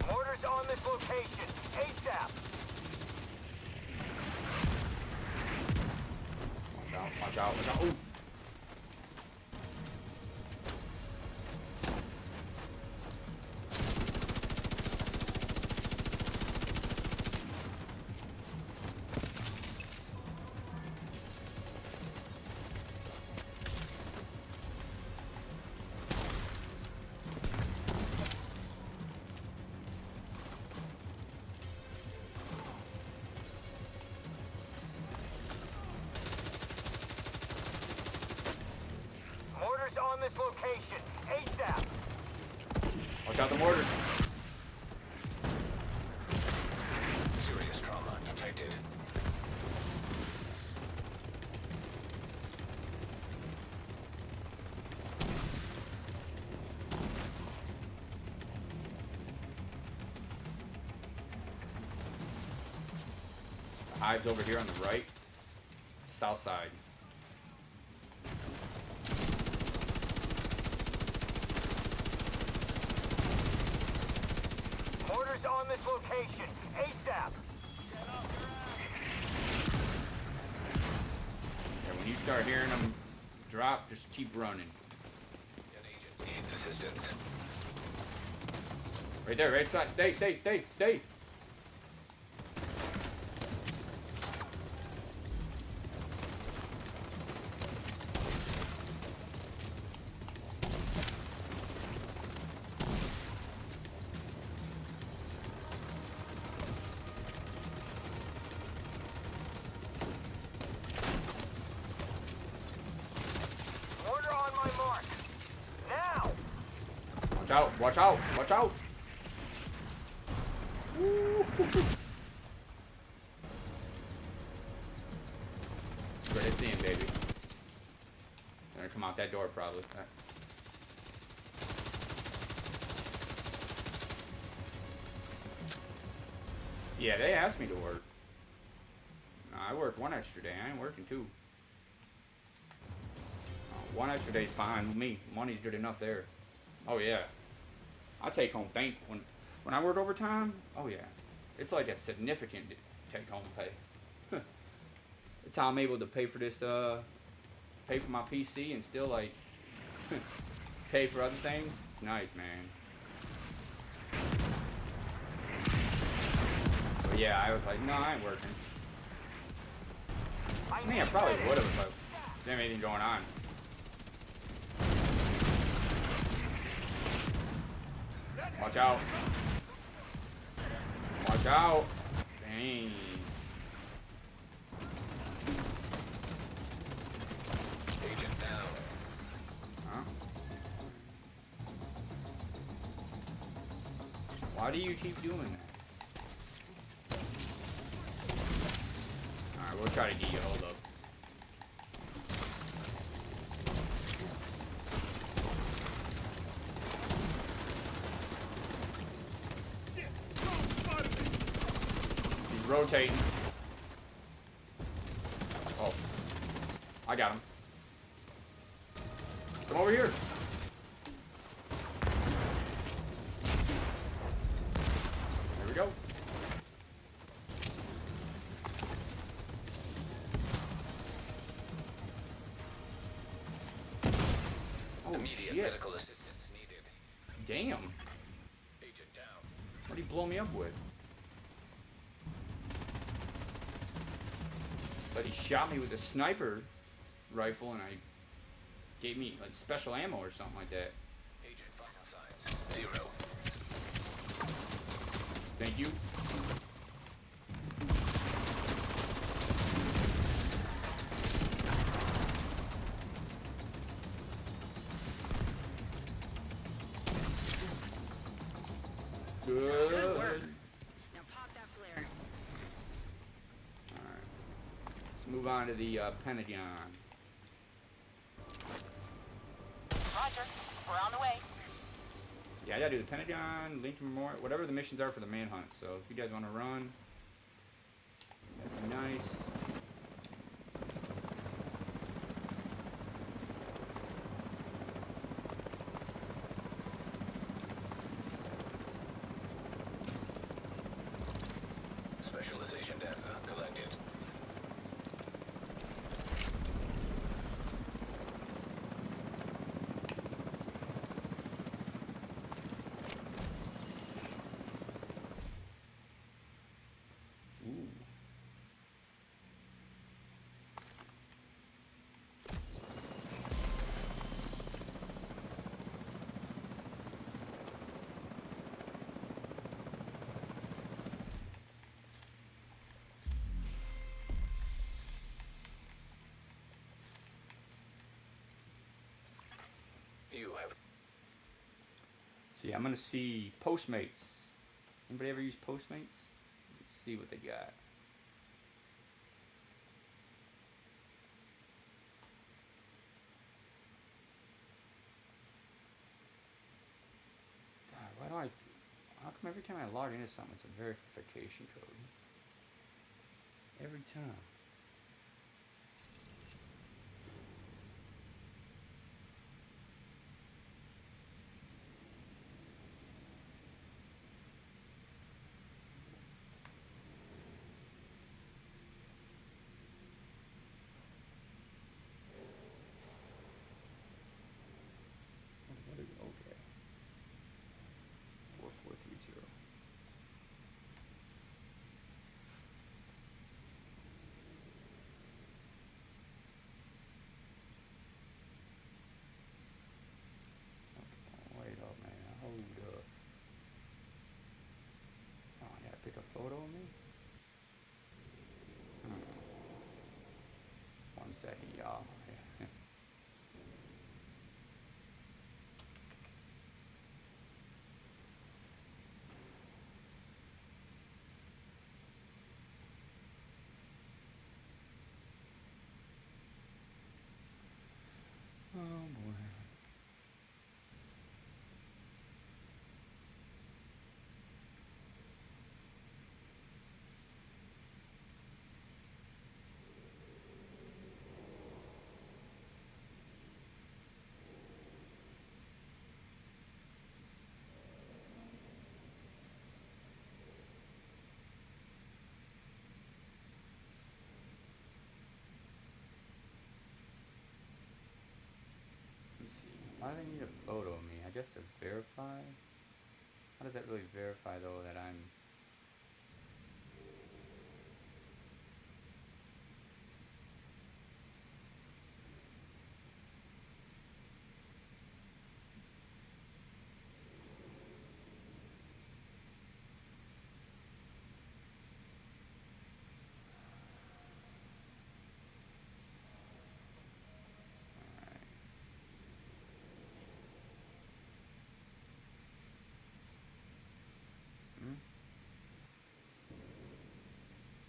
Mortars on this location. ASAP! Watch out, watch out, watch out. Ooh. Watch out the mortar. Serious trauma detected. The hive's over here on the right. South side. Mortars on this location. ASAP. Yeah, when you start hearing them drop, just keep running. An agent needs assistance. Right there, right side. Stay, stay, stay, stay. Mortar on my mark. Now. Watch out, watch out, watch out. Right at the end, baby. They're gonna come out that door probably. Yeah, they asked me to work. No, I worked one extra day. I ain't working two. One extra day's fine with me. Money's good enough there. Oh yeah. I take home bank when I work overtime. Oh yeah, it's like a significant take home pay. That's how I'm able to pay for this. Pay for my PC and still like pay for other things. It's nice, man. But yeah, I was like, no, I ain't working. I mean, I probably would have if I didn't have anything going on. Watch out. Watch out. Dang. Agent down. Huh? Why do you keep doing that? Alright, we'll try to get you hold up. Rotating. Oh. I got him. Come over here. There we go. Oh, Immediate shit. medical assistance needed. Damn. Agent down. What did he blow me up with? But he shot me with a sniper rifle and gave me like special ammo or something like that. Agent vital signs 0. Thank you. Good work. Good. Now pop that flare. Alright. Let's move on to the Pentagon. Roger. We're on the way. Yeah, I gotta do the Pentagon, Lincoln Memorial, whatever the missions are for the manhunt. So if you guys want to run, that'd be nice. Specialization data collected. Ooh. See, I'm gonna see Postmates. Anybody ever use Postmates? Let's see what they got. God, why do I? How come every time I log into something, it's a verification code? Every time. Okay. 4430. Okay, wait up, man. Hold up. Oh, I gotta pick a photo of me? Hmm. 1 second, y'all. Oh boy. Let me see. Why do they need a photo of me? I guess to verify? How does that really verify though that I'm...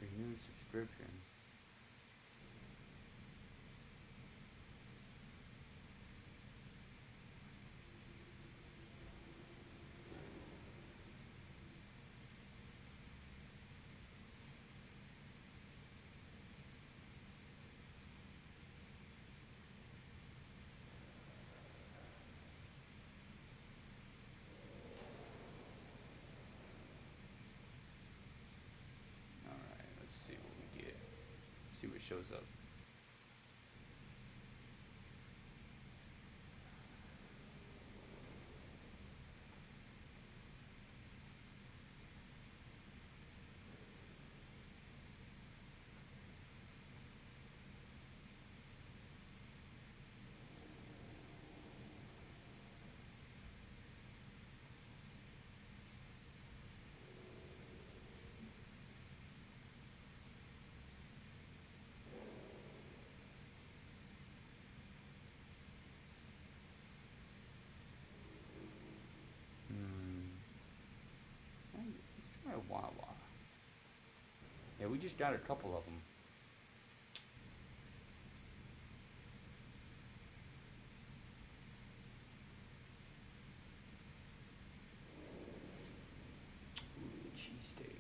Renew subscription. Alright, let's see what we get. See what shows up. Let's try a Wawa. Yeah, we just got a couple of them. Ooh, cheesesteak.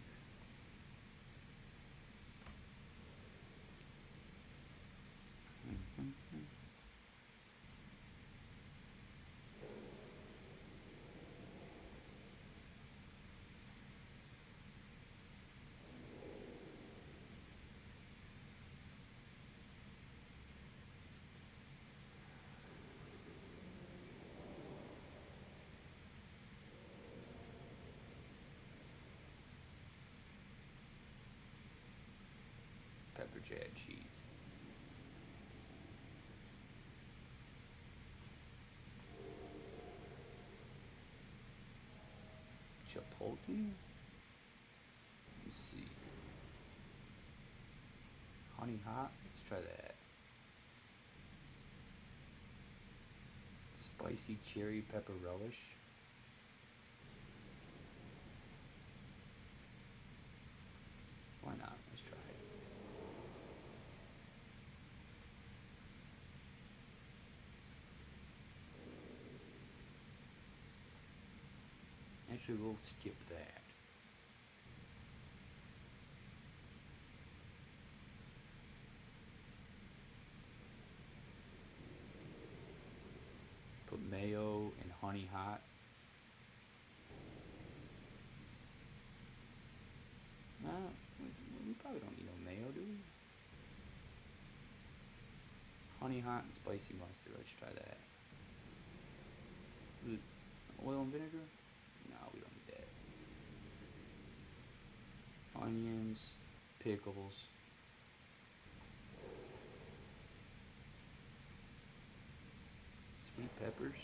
Pepper jack cheese. Chipotle? Let's see. Honey hot? Let's try that. Spicy cherry pepper relish. Actually, we'll skip that. Put mayo and honey hot. No, we probably don't need no mayo, do we? Honey hot and spicy mustard. Let's try that. Oil and vinegar? No, we don't need that. Onions, pickles. Sweet peppers.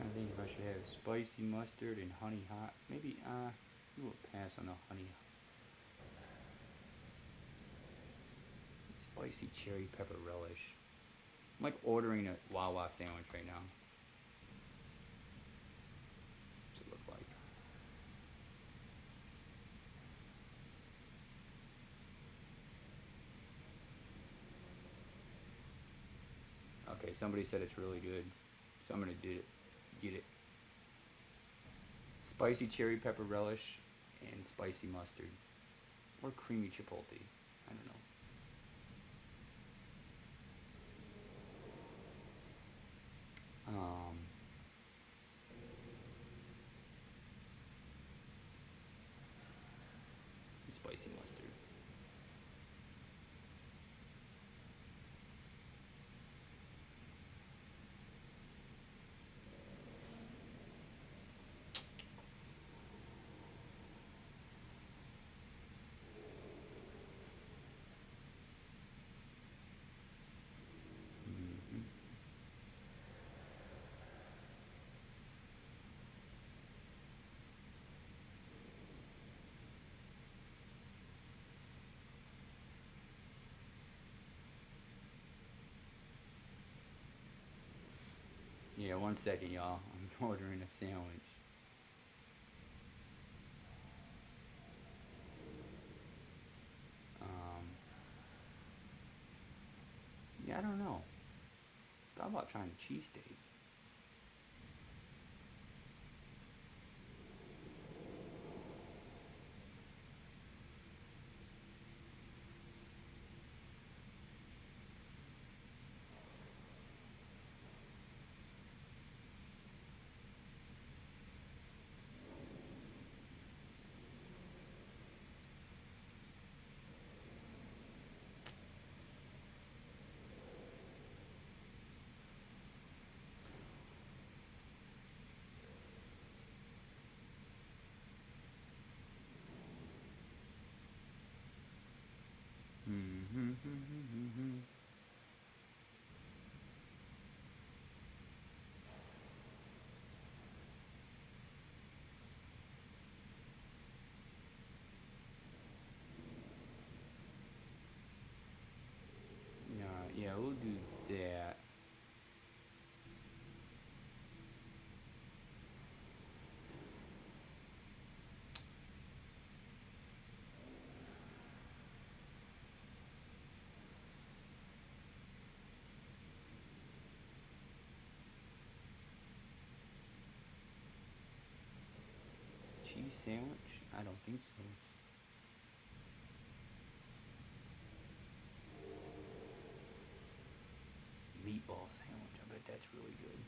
I think if I should have spicy mustard and honey hot. Maybe, we'll pass on the honey. Spicy cherry pepper relish. I'm like ordering a Wawa sandwich right now. What's it look like? Okay, somebody said it's really good, so I'm gonna do it. Get it. Spicy cherry pepper relish and spicy mustard, or creamy chipotle. I don't know. Spicy mustard. Yeah, 1 second, y'all. I'm ordering a sandwich. Yeah, I don't know. Thought about trying a cheesesteak. Yeah, we'll do that. Cheese sandwich? I don't think so. Meatball sandwich. I bet that's really good.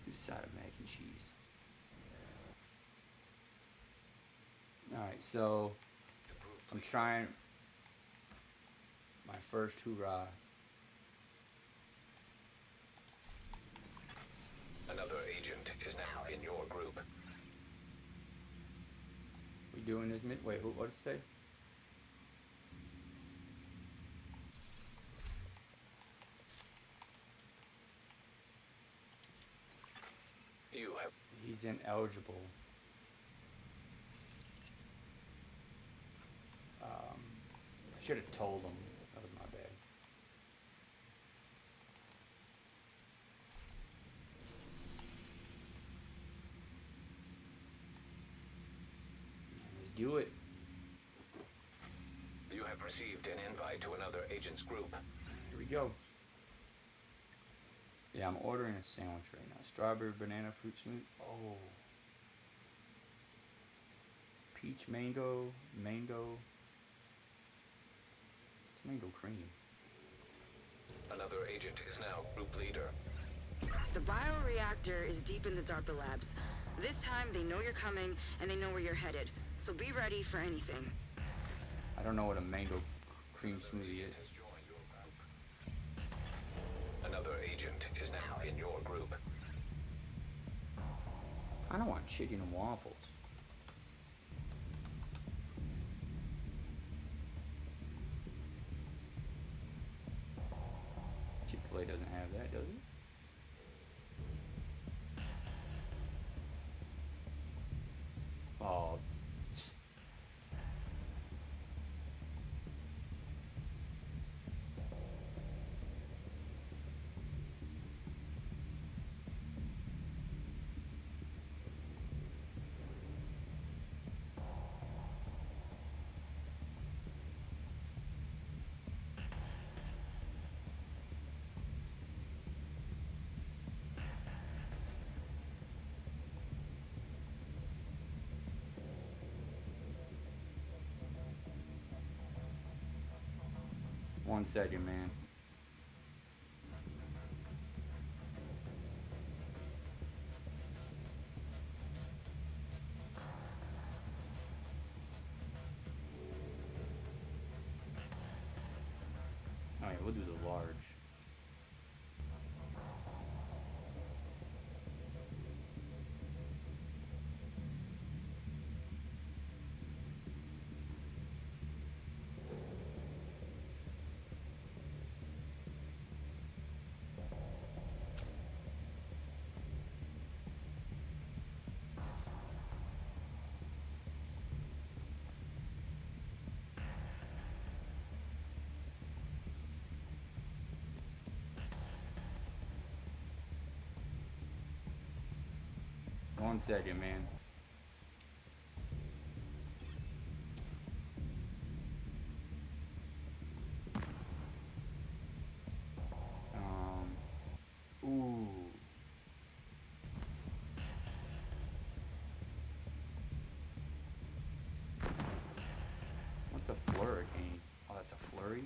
Just side of mac and cheese. Alright, so I'm trying my first hoorah. Another agent is now in your group. We doing this mid? Wait, what does it say? You have He's ineligible. I should have told him. That was my bad. Let's do it. you have received an invite to another agent's group. Here we go. Yeah, I'm ordering a sandwich right now. Strawberry banana fruit smoothie. Oh. Peach mango. Mango. It's mango cream. Another agent is now group leader. The bioreactor is deep in the DARPA labs. This time they know you're coming and they know where you're headed. So be ready for anything. I don't know what a mango cream smoothie is. Has joined your group. Another agent is now in your group. I don't want chicken and waffles. Chick-fil-A doesn't have that, does it? Oh. One second, man. Alright, we'll do the large. One second, man. Ooh. What's a flurry? Oh, that's a flurry?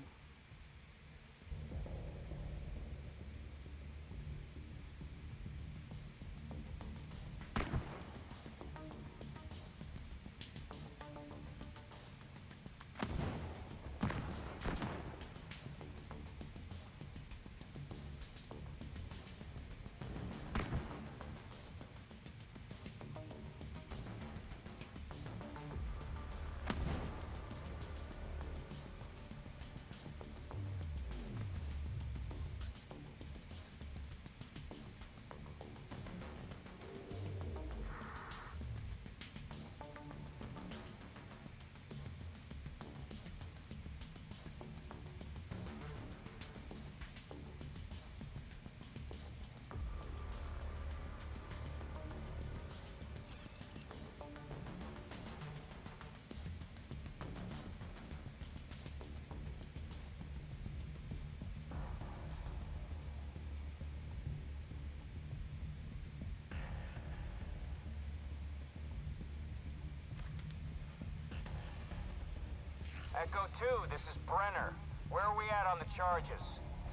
Echo 2, this is Brenner. Where are we at on the charges?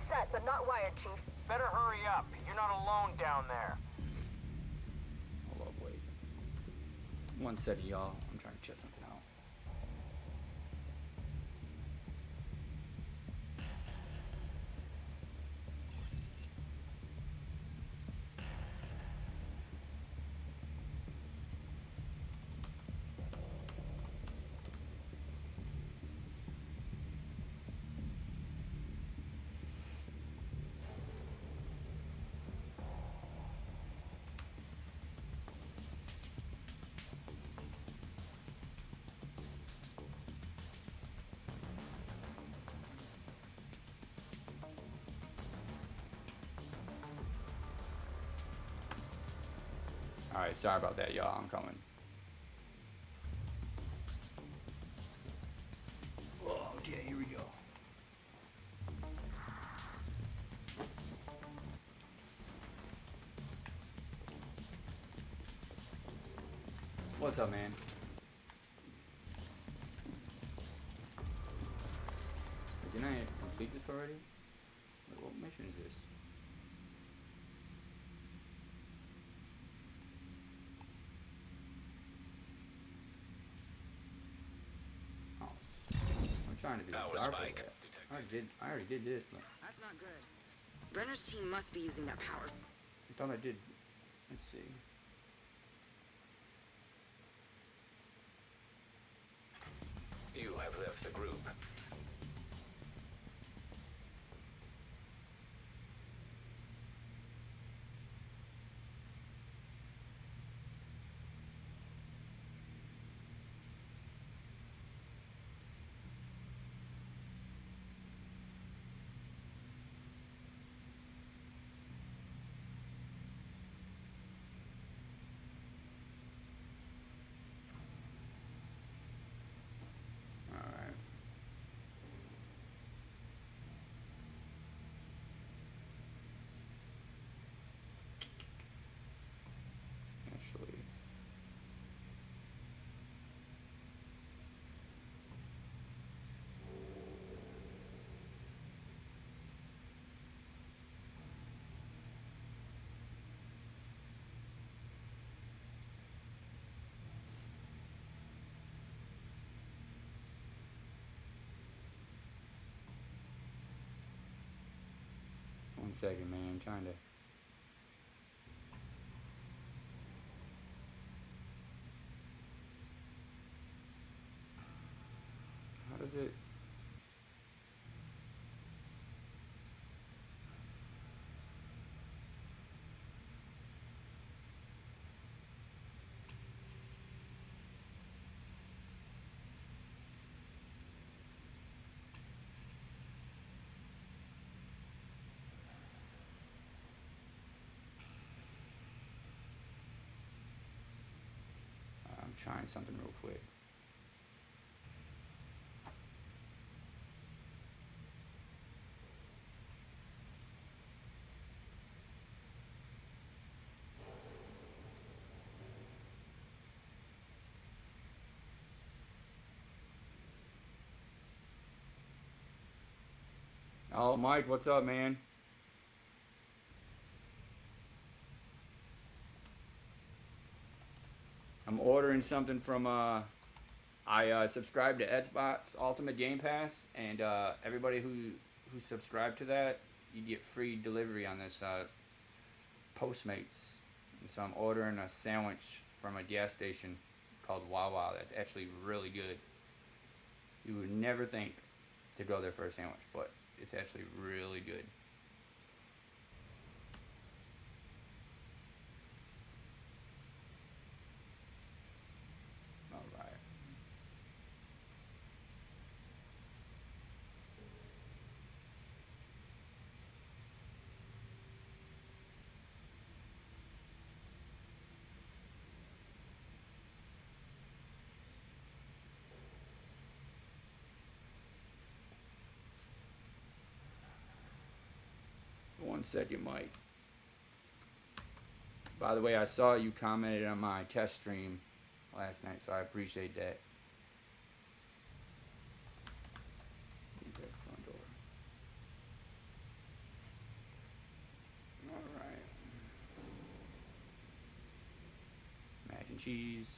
Set, but not wired, Chief. Better hurry up. You're not alone down there. Hold up, wait. One second, y'all. I'm trying to check something out. Alright, sorry about that, y'all. I'm coming. Okay, here we go. What's up, man? Didn't I complete this already? Wait, what mission is this? Oh, I'm trying to do Power the dark spike over detected. there. I already did this. Look. That's not good. Brenner's team must be using that power. I thought I did. Let's see. You have left the group. Alright. Actually. One second, man. I'm trying to. How does it? I'm trying something real quick. Oh, Mike, what's up, man? I'm ordering something from I subscribe to Xbox Ultimate Game Pass, and everybody who subscribed to that, you get free delivery on this Postmates. And so I'm ordering a sandwich from a gas station called Wawa. That's actually really good. You would never think to go there for a sandwich, but it's actually really good. All right. One second, Mike. By the way, I saw you commented on my test stream last night, so I appreciate that. Leave that front door. All right. Mac and cheese.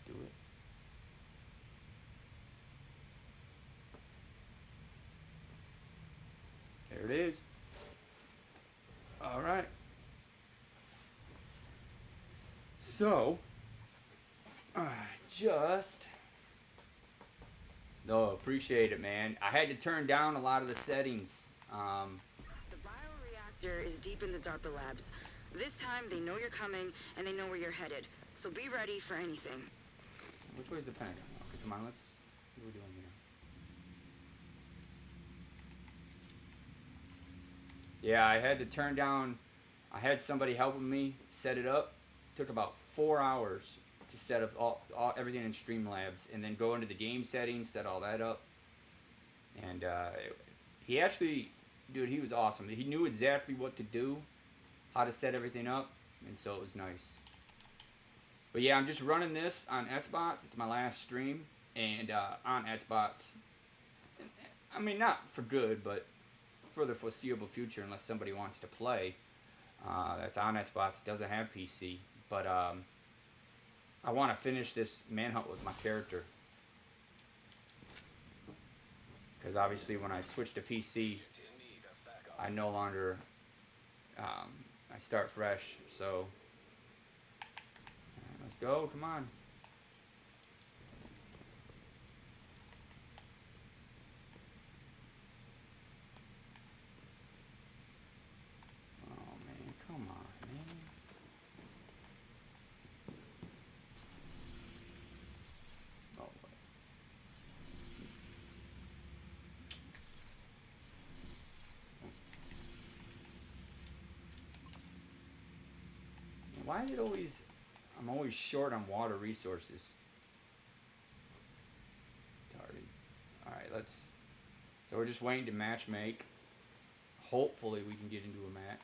Let's do it. There it is. All right. So, no, appreciate it, man. I had to turn down a lot of the settings. The bioreactor is deep in the DARPA labs. This time, they know you're coming, and they know where you're headed. So be ready for anything. Which way is the Pentagon? Okay, come on, let's. What are we doing here? Yeah, I had to turn down. I had somebody helping me set it up. Took about 4 hours to set up all everything in Streamlabs, and then go into the game settings, set all that up. And he actually, dude, he was awesome. He knew exactly what to do, how to set everything up, and so it was nice. But yeah, I'm just running this on Xbox. It's my last stream, and on Xbox. I mean, not for good, but for the foreseeable future, unless somebody wants to play. That's on Xbox. It doesn't have PC, but I want to finish this manhunt with my character, because obviously when I switch to PC, I no longer I start fresh. So let's go. Come on. Come on, man. Oh, wait. Why is it always... I'm always short on water resources. Alright, let's... So we're just waiting to match make. Hopefully we can get into a match.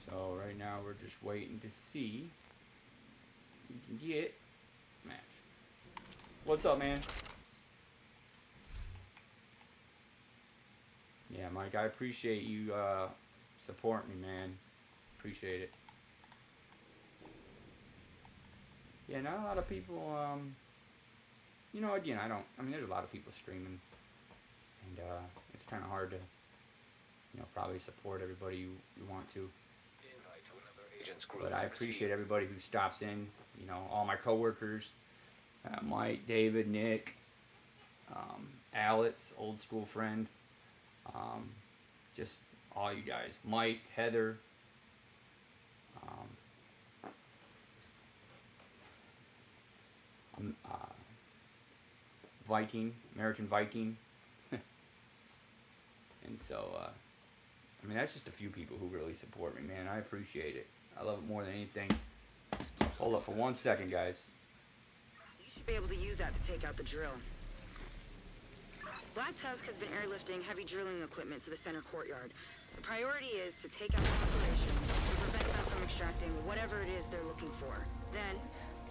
So right now we're just waiting to see if we can get match. What's up, man? Yeah, Mike, I appreciate you supporting me, man. Appreciate it. Yeah, not a lot of people, you know, again, I mean, there's a lot of people streaming, and it's kind of hard to, you know, probably support everybody you want to. But I appreciate everybody who stops in, you know, all my coworkers, Mike, David, Nick, Alex, old school friend, just all you guys, Mike, Heather, Viking, American Viking, and so, I mean, that's just a few people who really support me, man. I appreciate it. I love it more than anything. Hold up for 1 second, guys. You should be able to use that to take out the drill. Black Tusk has been airlifting heavy drilling equipment to the center courtyard. The priority is to take out the operation and prevent them from extracting whatever it is they're looking for. Then,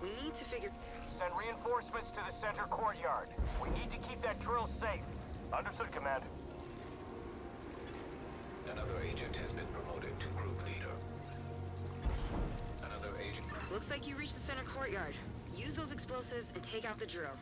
we need to figure... Send reinforcements to the center courtyard. We need to keep that drill safe. Understood, Command. Another agent has been promoted to group leader. Another agent... Looks like you reached the center courtyard. Use those explosives and take out the drill.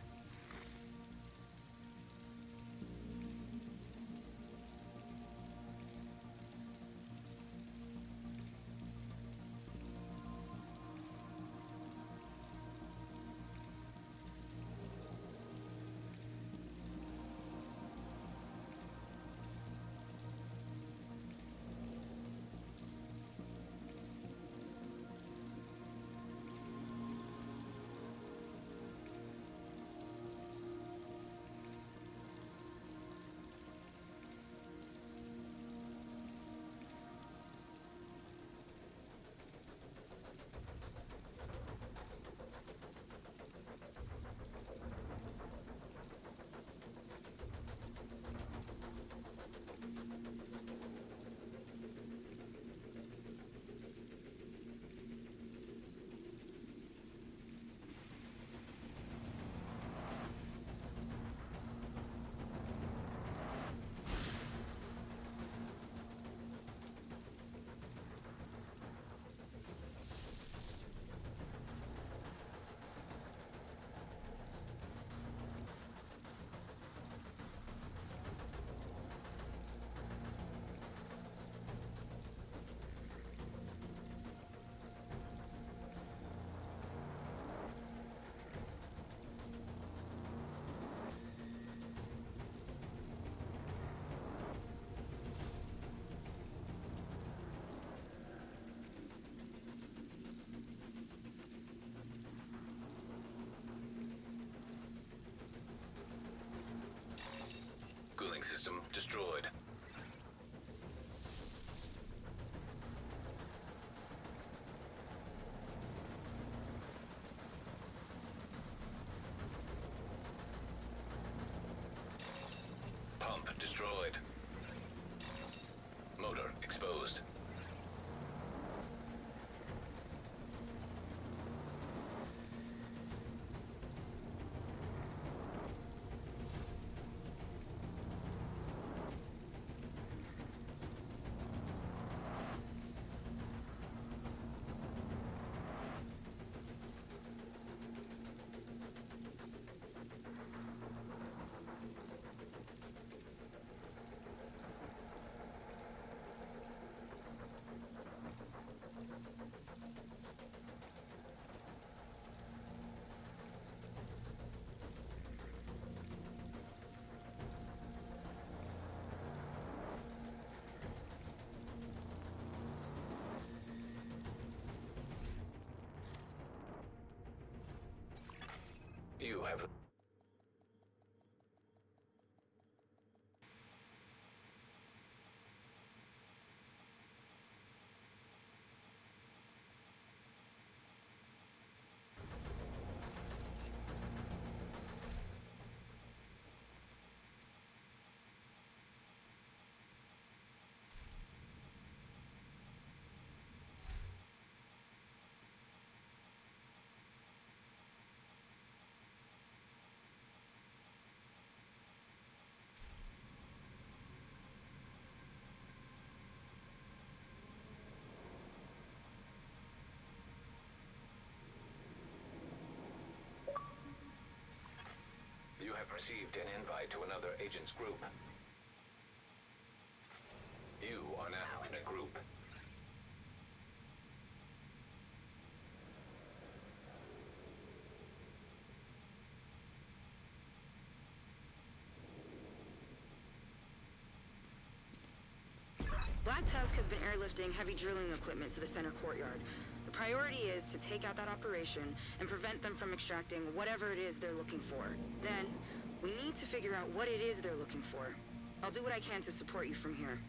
You have... You have received an invite to another agent's group. You are now in a group. Black Tusk has been airlifting heavy drilling equipment to the center courtyard. The priority is to take out that operation and prevent them from extracting whatever it is they're looking for. Then, we need to figure out what it is they're looking for. I'll do what I can to support you from here.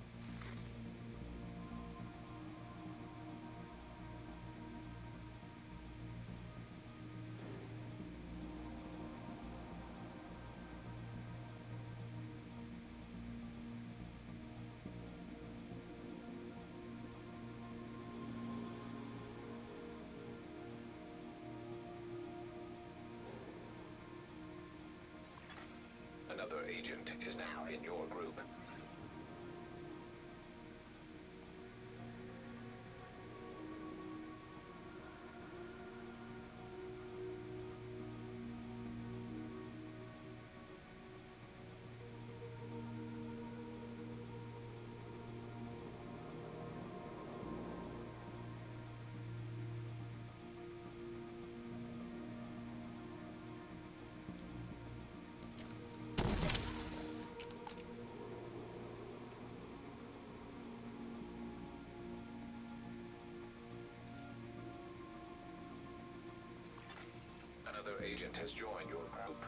Another agent is now in your group. Another agent has joined your group.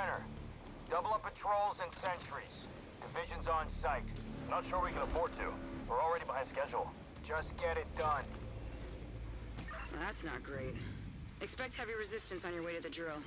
center. Double up patrols and sentries. Division's on site. Not sure we can afford to. We're already behind schedule. Just get it done. That's not great. Expect heavy resistance on your way to the drill.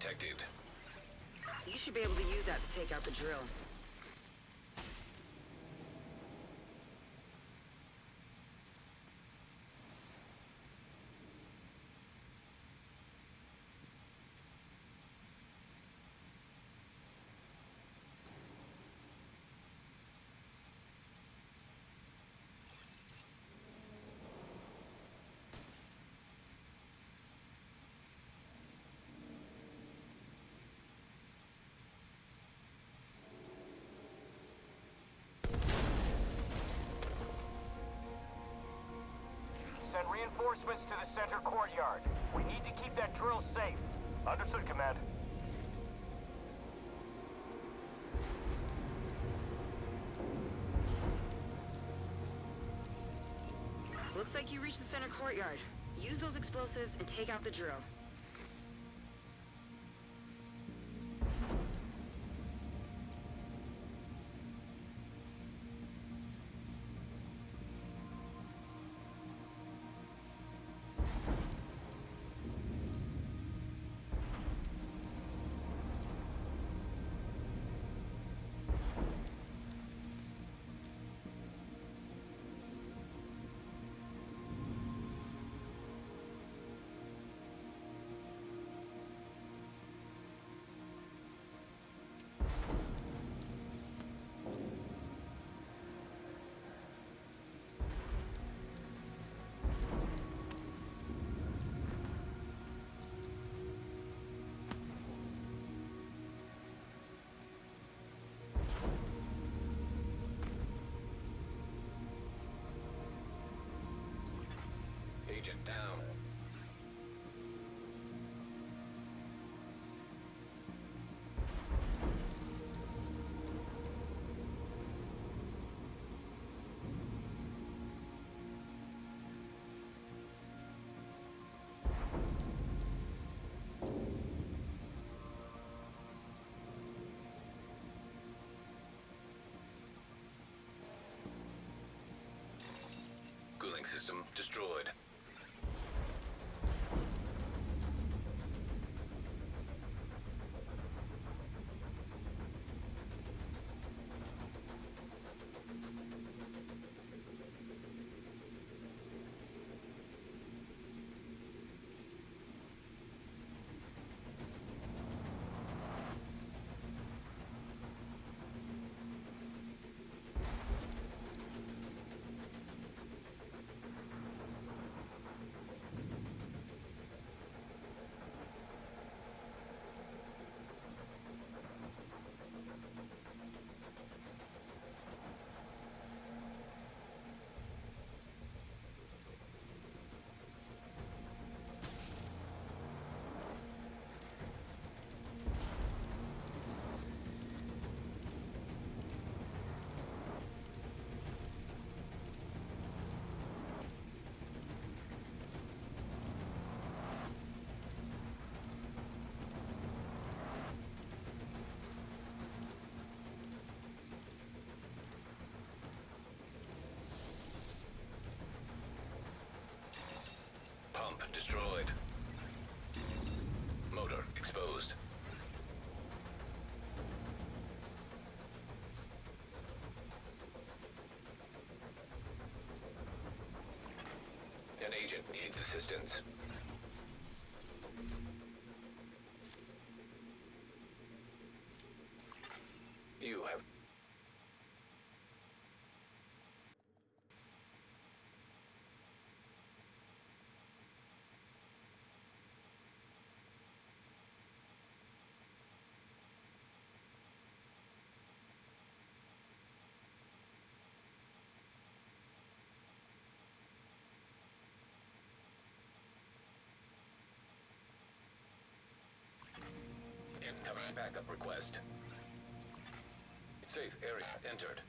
detected. You should be able to use that to take out the drill. Reinforcements to the center courtyard. We need to keep that drill safe. Understood, Command. Looks like you reached the center courtyard. Use those explosives and take out the drill. Agent down. Cooling system destroyed. Pump destroyed. Motor exposed. An agent needs assistance. You have... Incoming backup request. Safe area entered.